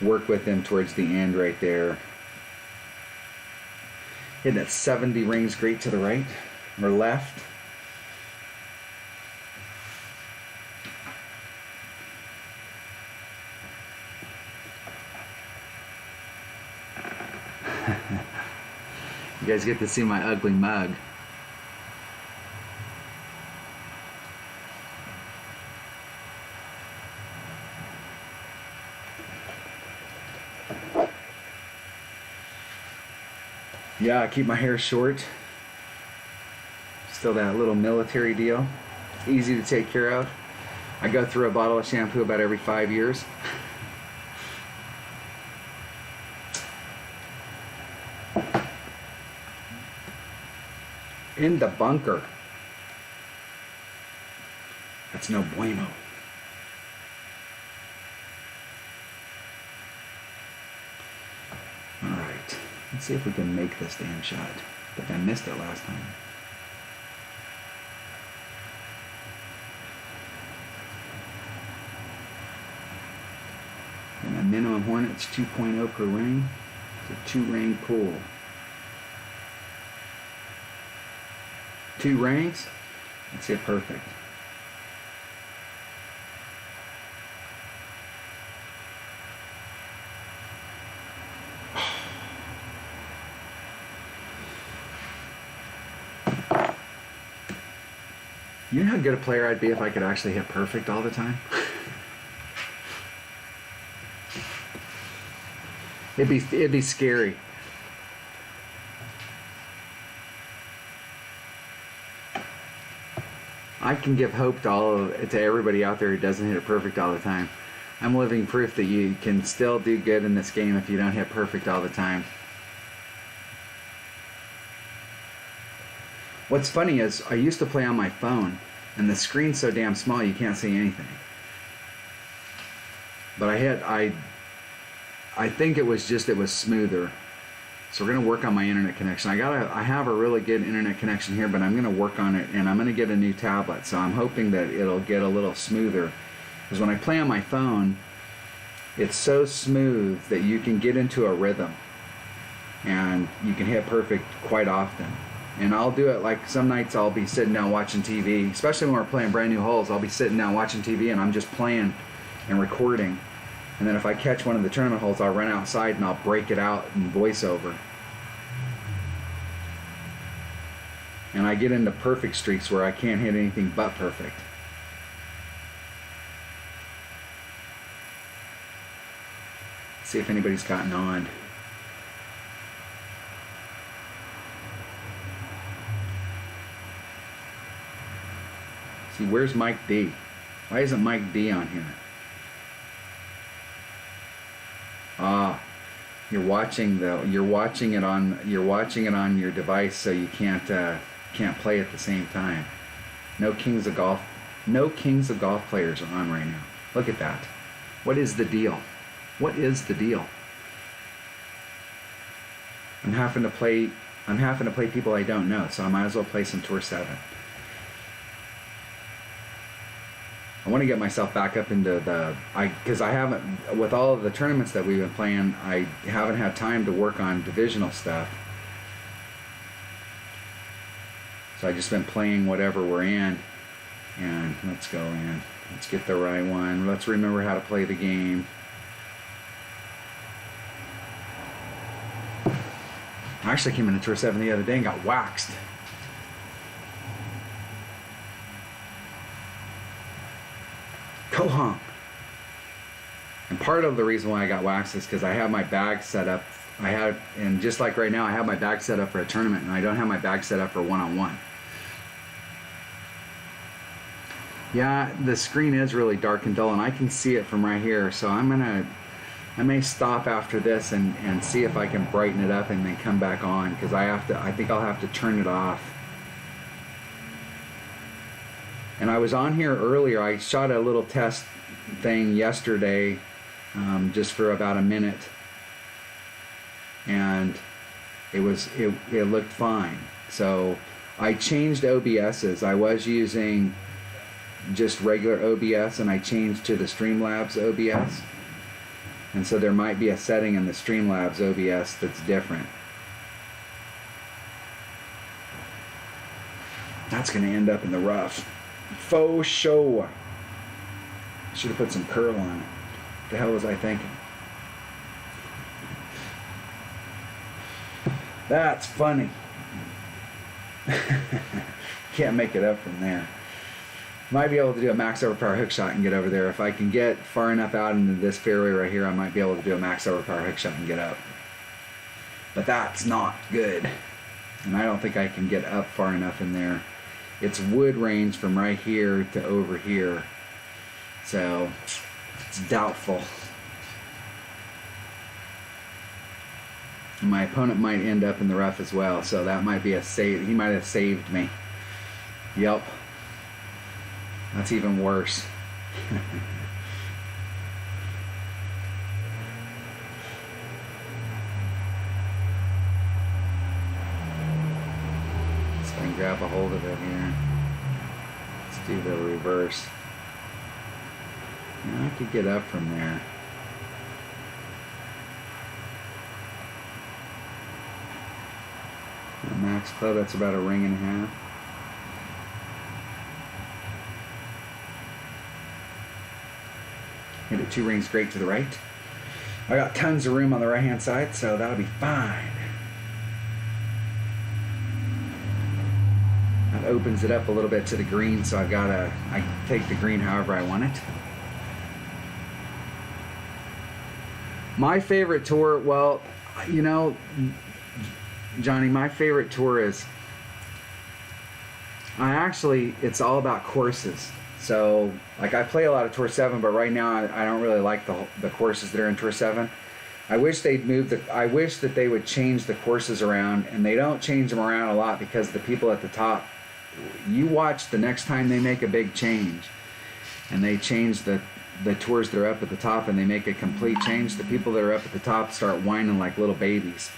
work with him towards the end right there. Hitting that 70 rings great to the right or left. You guys get to see my ugly mug. Yeah, I keep my hair short. Still that little military deal. Easy to take care of. I go through a bottle of shampoo about every 5 years. In the bunker. That's no bueno. Alright. Let's see if we can make this damn shot. I think I missed it last time. And my minimum Hornet's 2.0 per ring. It's a 2-ring pool. 2 rings? That's it, perfect. You know how good a player I'd be if I could actually hit perfect all the time? It'd be scary. I can give hope to everybody out there who doesn't hit it perfect all the time. I'm living proof that you can still do good in this game if you don't hit perfect all the time. What's funny is I used to play on my phone, and the screen's so damn small you can't see anything. But I think it was smoother. So we're gonna work on my internet connection. I have a really good internet connection here, but I'm gonna work on it, and I'm gonna get a new tablet. So I'm hoping that it'll get a little smoother. Because when I play on my phone, it's so smooth that you can get into a rhythm, and you can hit perfect quite often. And I'll do it like some nights I'll be sitting down watching TV, especially when we're playing brand new holes. I'll be sitting down watching TV and I'm just playing and recording. And then if I catch one of the tournament holes, I'll run outside and I'll break it out in voiceover. And I get into perfect streaks where I can't hit anything but perfect. See if anybody's gotten on. See, where's Mike D? Why isn't Mike D on here? Ah, you're watching it on your device, so you can't play at the same time. No Kings of Golf players are on right now. Look at that. What is the deal? What is the deal? I'm having to play people I don't know, so I might as well play some Tour 7. I want to get myself back up into because I haven't, with all of the tournaments that we've been playing, I haven't had time to work on divisional stuff. So I just been playing whatever we're in, and let's go in. Let's get the right one. Let's remember how to play the game. I actually came into Tour 7 the other day and got waxed. Kohong. And part of the reason why I got waxed is because I have my bag set up. And just like right now, I have my bag set up for a tournament, and I don't have my bag set up for one-on-one. Yeah, the screen is really dark and dull, and I can see it from right here. So I may stop after this and see if I can brighten it up and then come back on, because I think I'll have to turn it off. And I was on here earlier. I shot a little test thing yesterday, just for about a minute, and it looked fine. So I changed OBSs. I was using just regular OBS, and I changed to the Streamlabs OBS. And so there might be a setting in the Streamlabs OBS that's different. That's going to end up in the rough. Faux show. Should have put some curl on it. What the hell was I thinking? That's funny. Can't make it up from there. Might be able to do a max overpower hook shot and get over there. If I can get far enough out into this fairway right here, I might be able to do a max overpower hook shot and get up. But that's not good. And I don't think I can get up far enough in there. It's wood range from right here to over here. So it's doubtful. My opponent might end up in the rough as well, so that might be a save. He might have saved me. Yep. That's even worse. Let's go and grab a hold of it here. Let's do the reverse. Yeah, I could get up from there. The max club, that's about a ring and a half. Hit it 2 rings great to the right. I got tons of room on the right hand side, so that'll be fine. It opens it up a little bit to the green, so I take the green however I want it. My favorite tour, well, you know, Johnny, my favorite tour is, it's all about courses. So, like, I play a lot of Tour 7, but right now I don't really like the courses that are in Tour 7. I wish I wish that they would change the courses around, and they don't change them around a lot because the people at the top, you watch the next time they make a big change, and they change the tours that are up at the top and they make a complete change, the people that are up at the top start whining like little babies.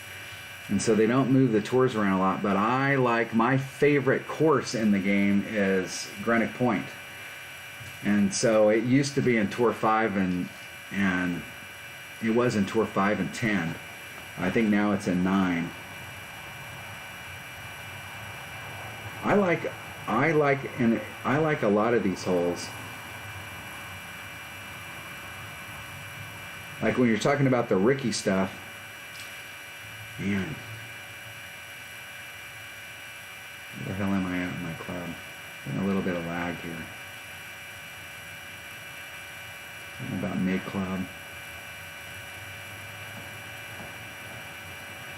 And so they don't move the tours around a lot, but my favorite course in the game is Greenock Point. And so it used to be in Tour 5 and it was in Tour 5 and 10. I think now it's in 9. I like a lot of these holes. Like when you're talking about the Ricky stuff, man, where the hell am I at in my club? Getting a little bit of lag here. Something about mid-club.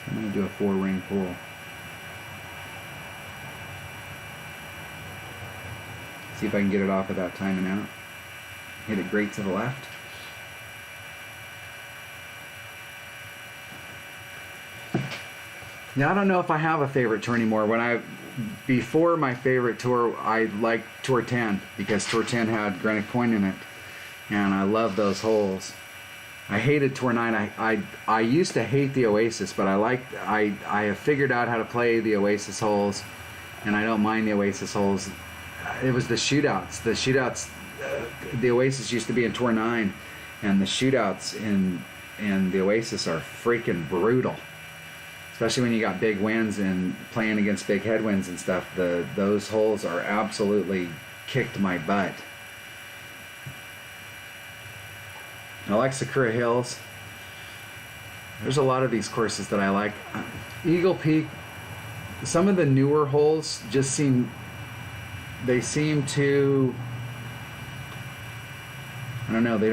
I'm going to do a 4-ring pull. See if I can get it off without timing out. Hit it great to the left. Now, I don't know if I have a favorite tour anymore. Before my favorite tour, I liked Tour 10 because Tour 10 had Greenock Point in it, and I love those holes. I hated Tour 9. I used to hate the Oasis, but I have figured out how to play the Oasis holes, and I don't mind the Oasis holes. It was the shootouts. The Oasis used to be in Tour 9, and the shootouts in the Oasis are freaking brutal. Especially when you got big winds and playing against big headwinds and stuff, those holes are absolutely kicked my butt. I like Sakura Hills. There's a lot of these courses that I like. Eagle Peak, some of the newer holes just seem to, I don't know, they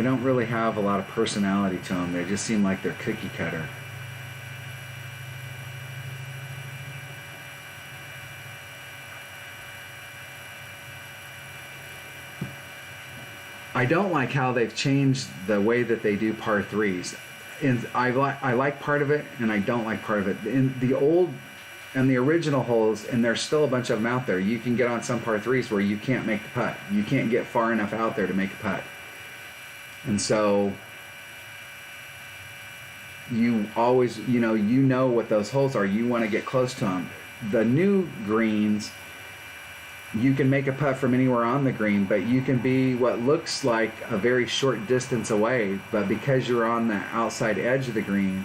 don't really have a lot of personality to them. They just seem like they're cookie cutter. I don't like how they've changed the way that they do par 3s. And I like part of it, and I don't like part of it. In the old and the original holes, and there's still a bunch of them out there, you can get on some par 3s where you can't make the putt. You can't get far enough out there to make a putt. And so you always, you know what those holes are. You want to get close to them. The new greens, you can make a putt from anywhere on the green, but you can be what looks like a very short distance away, but because you're on the outside edge of the green,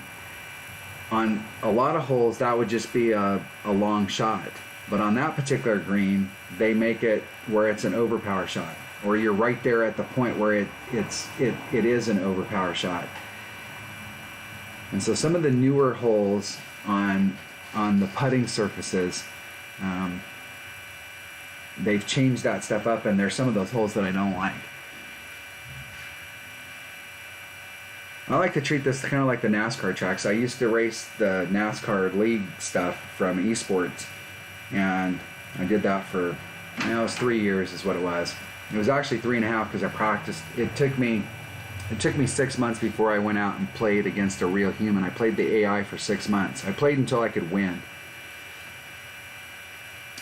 on a lot of holes that would just be a long shot. But on that particular green, they make it where it's an overpower shot, or you're right there at the point where it is an overpower shot. And so some of the newer holes on the putting surfaces, they've changed that stuff up, and there's some of those holes that I don't like. I like to treat this kind of like the NASCAR tracks. I used to race the NASCAR league stuff from esports, and I did that for, it was 3 years is what it was. It was actually 3.5 because I practiced. It took me 6 months before I went out and played against a real human. I played the AI for 6 months. I played until I could win.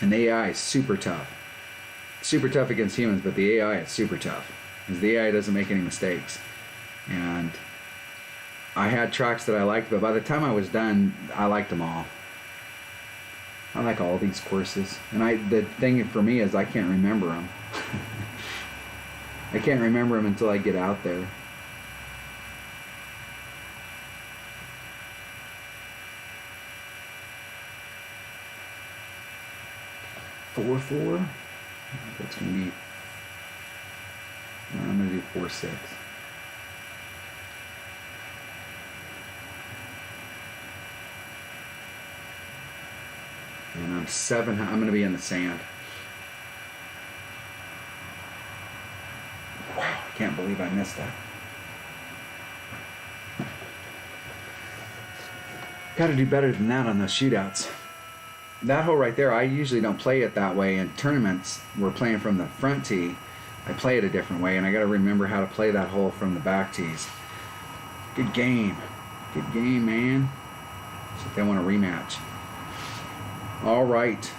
And the AI is super tough. Super tough against humans, but the AI is super tough because the AI doesn't make any mistakes. And I had tracks that I liked, but by the time I was done, I liked them all. I like all these courses, and the thing for me is I can't remember them. I can't remember them until I get out there. Four. That's gonna be. I'm gonna do 4-6. And I'm going to be in the sand. Wow, I can't believe I missed that. Got to do better than that on those shootouts. That hole right there, I usually don't play it that way in tournaments. We're playing from the front tee. I play it a different way, and I got to remember how to play that hole from the back tees. Good game. Good game, man. So they want a rematch. All right.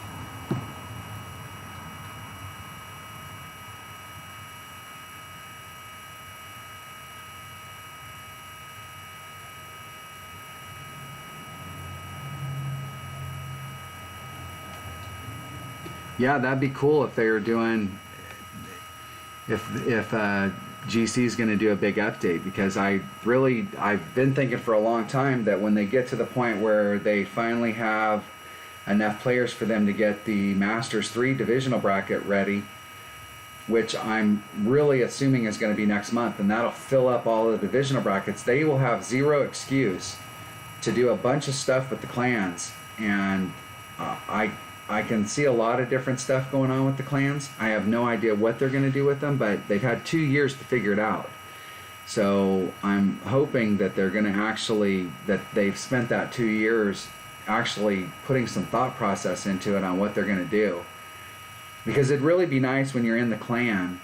Yeah, that'd be cool if they were doing, if GC is going to do a big update, because I've been thinking for a long time that when they get to the point where they finally have enough players for them to get the Masters 3 divisional bracket ready, which I'm really assuming is going to be next month, and that'll fill up all the divisional brackets, they will have zero excuse to do a bunch of stuff with the clans. And I can see a lot of different stuff going on with the clans. I have no idea what they're going to do with them, but they've had 2 years to figure it out. So I'm hoping that they're going to that they've spent that 2 years actually putting some thought process into it on what they're going to do. Because it'd really be nice when you're in the clan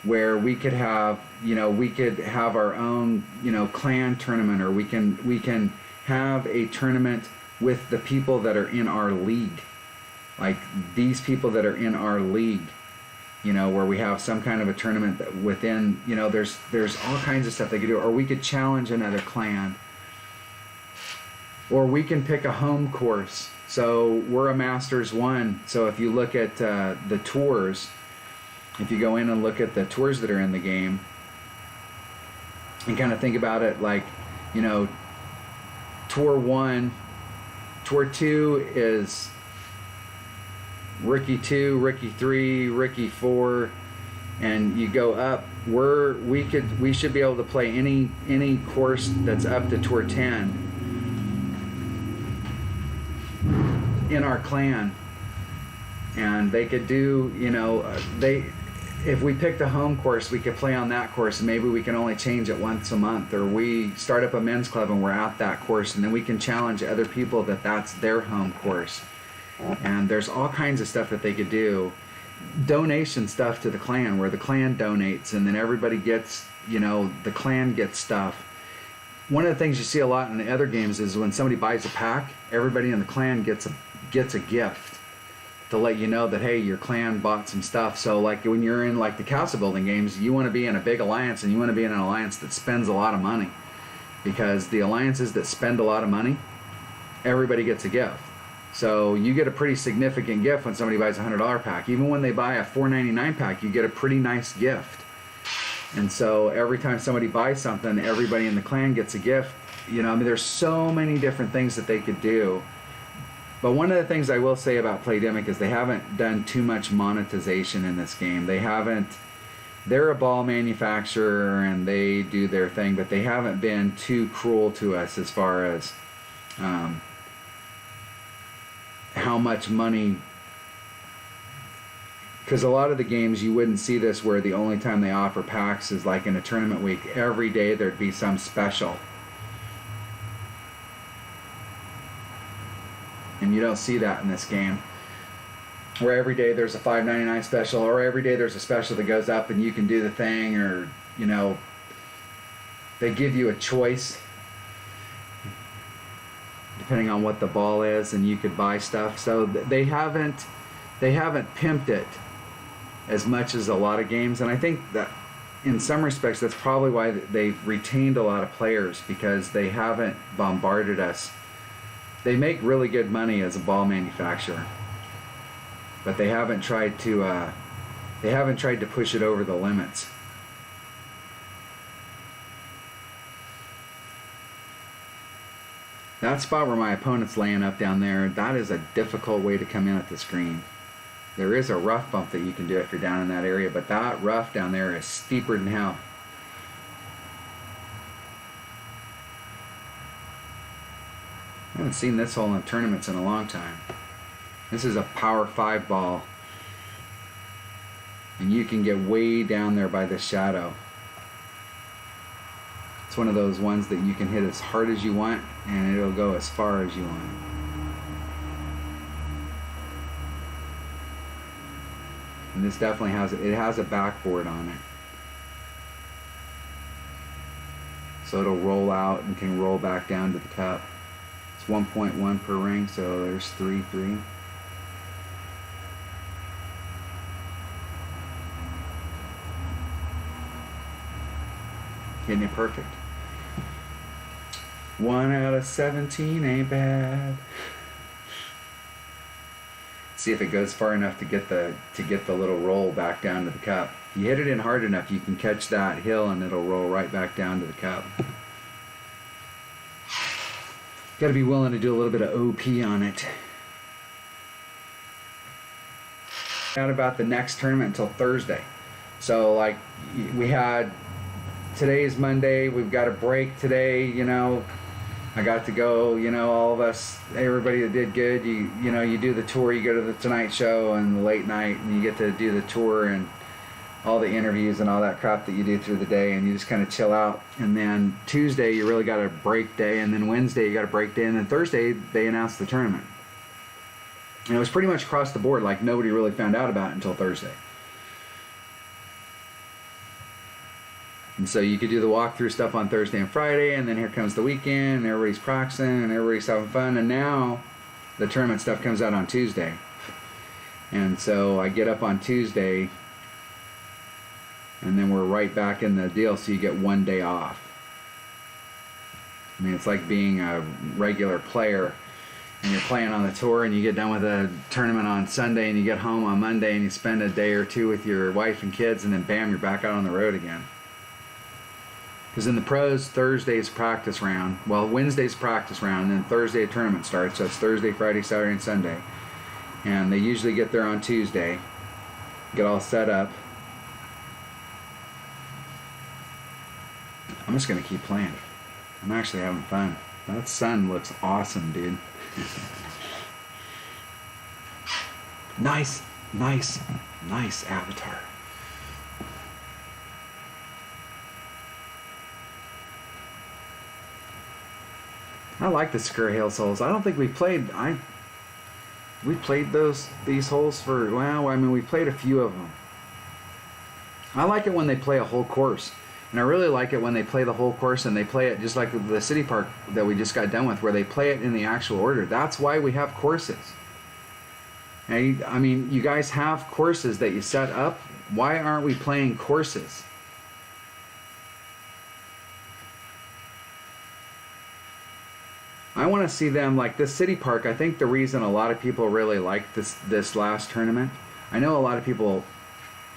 where we could have our own, clan tournament, or we can have a tournament with the people that are in our league. Like these people that are in our league, where we have some kind of a tournament that within, there's all kinds of stuff they could do. Or we could challenge another clan. Or we can pick a home course. So we're a Masters 1. So if you look at the tours, if you go in and look at the tours that are in the game, and kind of think about it like, Tour 1, Tour 2 is Rookie 2, Rookie 3, Rookie 4, and you go up. We should be able to play any course that's up to Tour 10 in our clan, and they could do, if we picked a home course, we could play on that course, and maybe we can only change it once a month, or we start up a men's club and we're at that course, and then we can challenge other people that's their home course. And there's all kinds of stuff that they could do. Donation stuff to the clan, where the clan donates, and then everybody gets, the clan gets stuff. One of the things you see a lot in the other games is when somebody buys a pack, everybody in the clan gets a gift to let you know that, hey, your clan bought some stuff. So like when you're in like the castle building games, you want to be in a big alliance, and you want to be in an alliance that spends a lot of money, because the alliances that spend a lot of money, everybody gets a gift. So you get a pretty significant gift when somebody buys a $100 pack. Even when they buy a $4.99 pack, you get a pretty nice gift. And so every time somebody buys something, everybody in the clan gets a gift. There's so many different things that they could do. But one of the things I will say about Playdemic is they haven't done too much monetization in this game. They're a ball manufacturer and they do their thing, but they haven't been too cruel to us as far as how much money, because a lot of the games you wouldn't see this, where the only time they offer packs is like in a tournament week. Every day there'd be some special, and you don't see that in this game, where every day there's a $5.99 special, or every day there's a special that goes up and you can do the thing, or they give you a choice depending on what the ball is, and you could buy stuff. So they haven't pimped it as much as a lot of games, and I think that in some respects that's probably why they've retained a lot of players, because they haven't bombarded us. They make really good money as a ball manufacturer, but they haven't tried to push it over the limits. That spot where my opponent's laying up down there, that is a difficult way to come in at this green. There is a rough bump that you can do if you're down in that area, but that rough down there is steeper than hell. I haven't seen this hole in tournaments in a long time. This is a Power 5 ball. And you can get way down there by the shadow. It's one of those ones that you can hit as hard as you want and it'll go as far as you want. And this definitely has a backboard on it. So it'll roll out and can roll back down to the cup. It's 1.1 per ring, so there's 3. Hitting it perfect. 1 out of 17 ain't bad. See if it goes far enough to get the little roll back down to the cup. If you hit it in hard enough, you can catch that hill and it'll roll right back down to the cup. Got to be willing to do a little bit of OP on it. Out about the next tournament until Thursday. So like we had, today's Monday, we've got a break today, you know. I got to go, you know, all of us, everybody that did good, you know, you do the tour, you go to the Tonight Show and the late night, and you get to do the tour and all the interviews and all that crap that you do through the day, and you just kind of chill out. And then Tuesday, you really got a break day, and then Wednesday, you got a break day, and then Thursday, they announced the tournament. And it was pretty much across the board, like nobody really found out about it until Thursday. And so you could do the walkthrough stuff on Thursday and Friday, and then here comes the weekend, and everybody's practicing, and everybody's having fun, and now the tournament stuff comes out on Tuesday. And so I get up on Tuesday, and then we're right back in the deal, so you get 1 day off. I mean, it's like being a regular player, and you're playing on the tour, and you get done with a tournament on Sunday, and you get home on Monday, and you spend a day or two with your wife and kids, and then bam, you're back out on the road again. Because in the pros, Thursday's practice round. Well, Wednesday's practice round, and then Thursday a tournament starts. So it's Thursday, Friday, Saturday, and Sunday. And they usually get there on Tuesday, get all set up. I'm just going to keep playing. I'm actually having fun. That sun looks awesome, dude. Nice avatar. I like the Sakura Hills holes. I don't think we played these holes for, well, I mean, we played a few of them. I like it when they play a whole course. And I really like it when they play the whole course and they play it just like the City Park that we just got done with, where they play it in the actual order. That's why we have courses. And I mean, you guys have courses that you set up. Why aren't we playing courses? I want to see them like this City Park. I think the reason a lot of people really liked this last tournament, I know a lot of people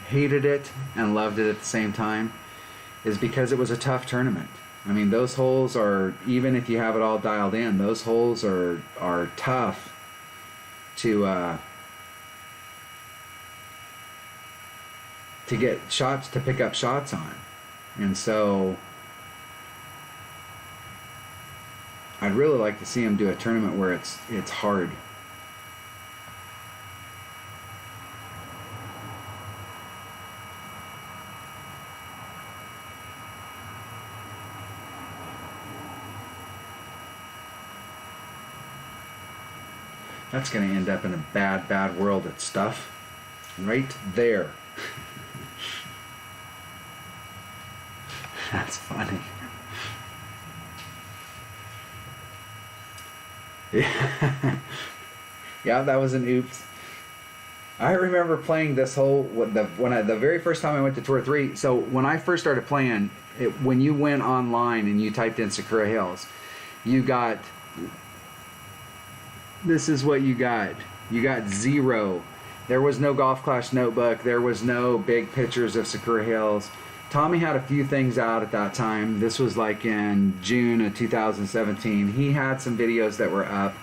hated it and loved it at the same time, is because it was a tough tournament. I mean, those holes are, even if you have it all dialed in, those holes are tough to get shots, to pick up shots on. And so I'd really like to see them do a tournament where it's hard. That's going to end up in a bad world at stuff. Right there. That's funny. Yeah, that was an oops. I remember playing this whole the very first time I went to Tour 3. So when I first started playing, when you went online and you typed in Sakura Hills, you got, this is what you got. You got 0. There was no Golf Clash notebook. There was no big pictures of Sakura Hills. Tommy had a few things out at that time. This was like in June of 2017. He had some videos that were up.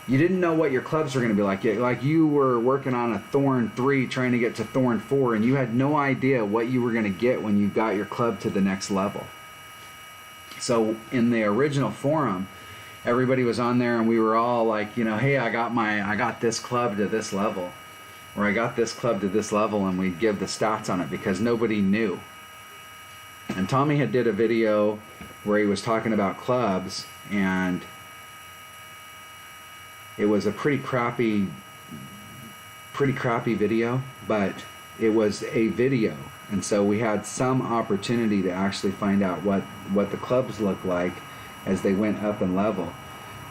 You didn't know what your clubs were going to be like. Like you were working on a Thorn 3 trying to get to Thorn 4, and you had no idea what you were going to get when you got your club to the next level. So in the original forum, everybody was on there and we were all like, you know, hey, I got this club to this level, or I got this club to this level, and we'd give the stats on it because nobody knew. And Tommy had did a video where he was talking about clubs, and it was a pretty crappy video, but it was a video, and so we had some opportunity to actually find out what the clubs looked like as they went up in level,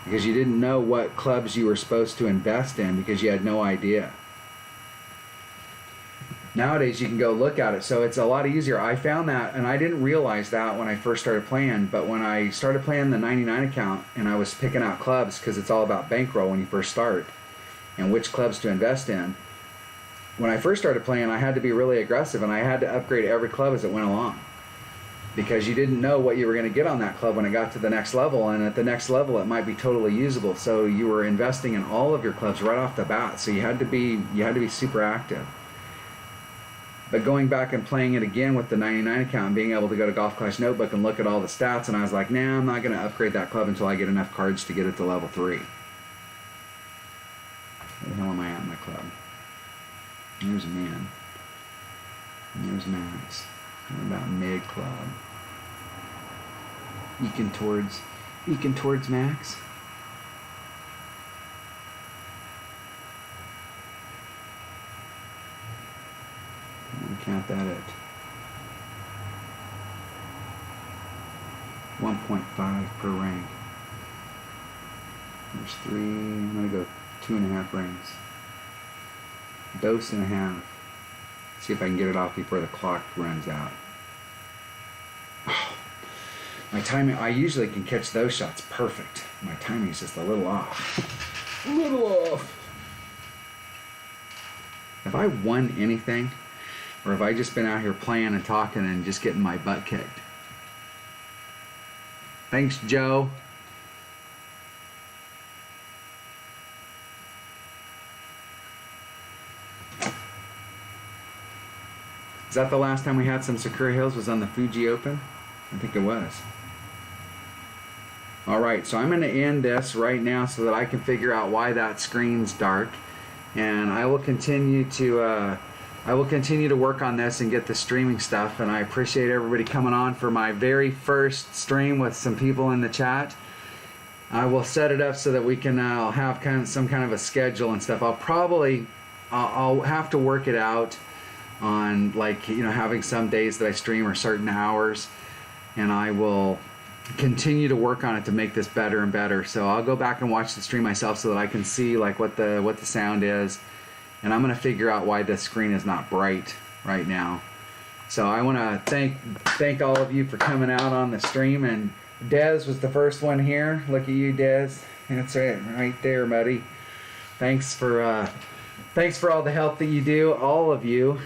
because you didn't know what clubs you were supposed to invest in because you had no idea. Nowadays you can go look at it, so it's a lot easier. I found that, and I didn't realize that when I first started playing, but when I started playing the 99 account and I was picking out clubs, because it's all about bankroll when you first start and which clubs to invest in. When I first started playing, I had to be really aggressive, and I had to upgrade every club as it went along, because you didn't know what you were going to get on that club when it got to the next level, and at the next level it might be totally usable. So you were investing in all of your clubs right off the bat, so you had to be super active. But going back and playing it again with the 99 account and being able to go to Golf Clash Notebook and look at all the stats, and I was like, nah, I'm not going to upgrade that club until I get enough cards to get it to level 3. Where the hell am I at in my club? There's a man. And there's Max. What about mid club? Eking towards Max. Count that at 1.5 per rank. There's 3. I'm gonna go 2.5 ranks. Dose and a half. See if I can get it off before the clock runs out. Oh, my timing, I usually can catch those shots perfect. My timing's just a little off. A little off. Have I won anything? Or have I just been out here playing and talking and just getting my butt kicked? Thanks, Joe. Is that the last time we had some Sakura Hills was on the Fuji Open? I think it was. Alright, so I'm going to end this right now so that I can figure out why that screen's dark. And I will continue to work on this and get the streaming stuff, and I appreciate everybody coming on for my very first stream with some people in the chat. I will set it up so that we can have some kind of a schedule and stuff. I'll have to work it out on, like, you know, having some days that I stream or certain hours, and I will continue to work on it to make this better and better. So I'll go back and watch the stream myself so that I can see like what the sound is. And I'm going to figure out why this screen is not bright right now. So I want to thank all of you for coming out on the stream. And Dez was the first one here. Look at you, Dez. That's it, right there, buddy. Thanks for all the help that you do, all of you.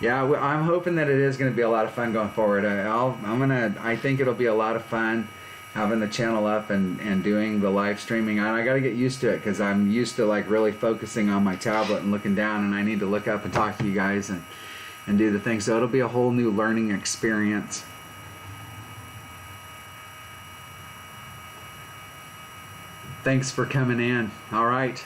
Yeah, I'm hoping that it is going to be a lot of fun going forward. I think it'll be a lot of fun having the channel up and doing the live streaming. And I got to get used to it because I'm used to like really focusing on my tablet and looking down, and I need to look up and talk to you guys and do the thing. So it'll be a whole new learning experience. Thanks for coming in. All right.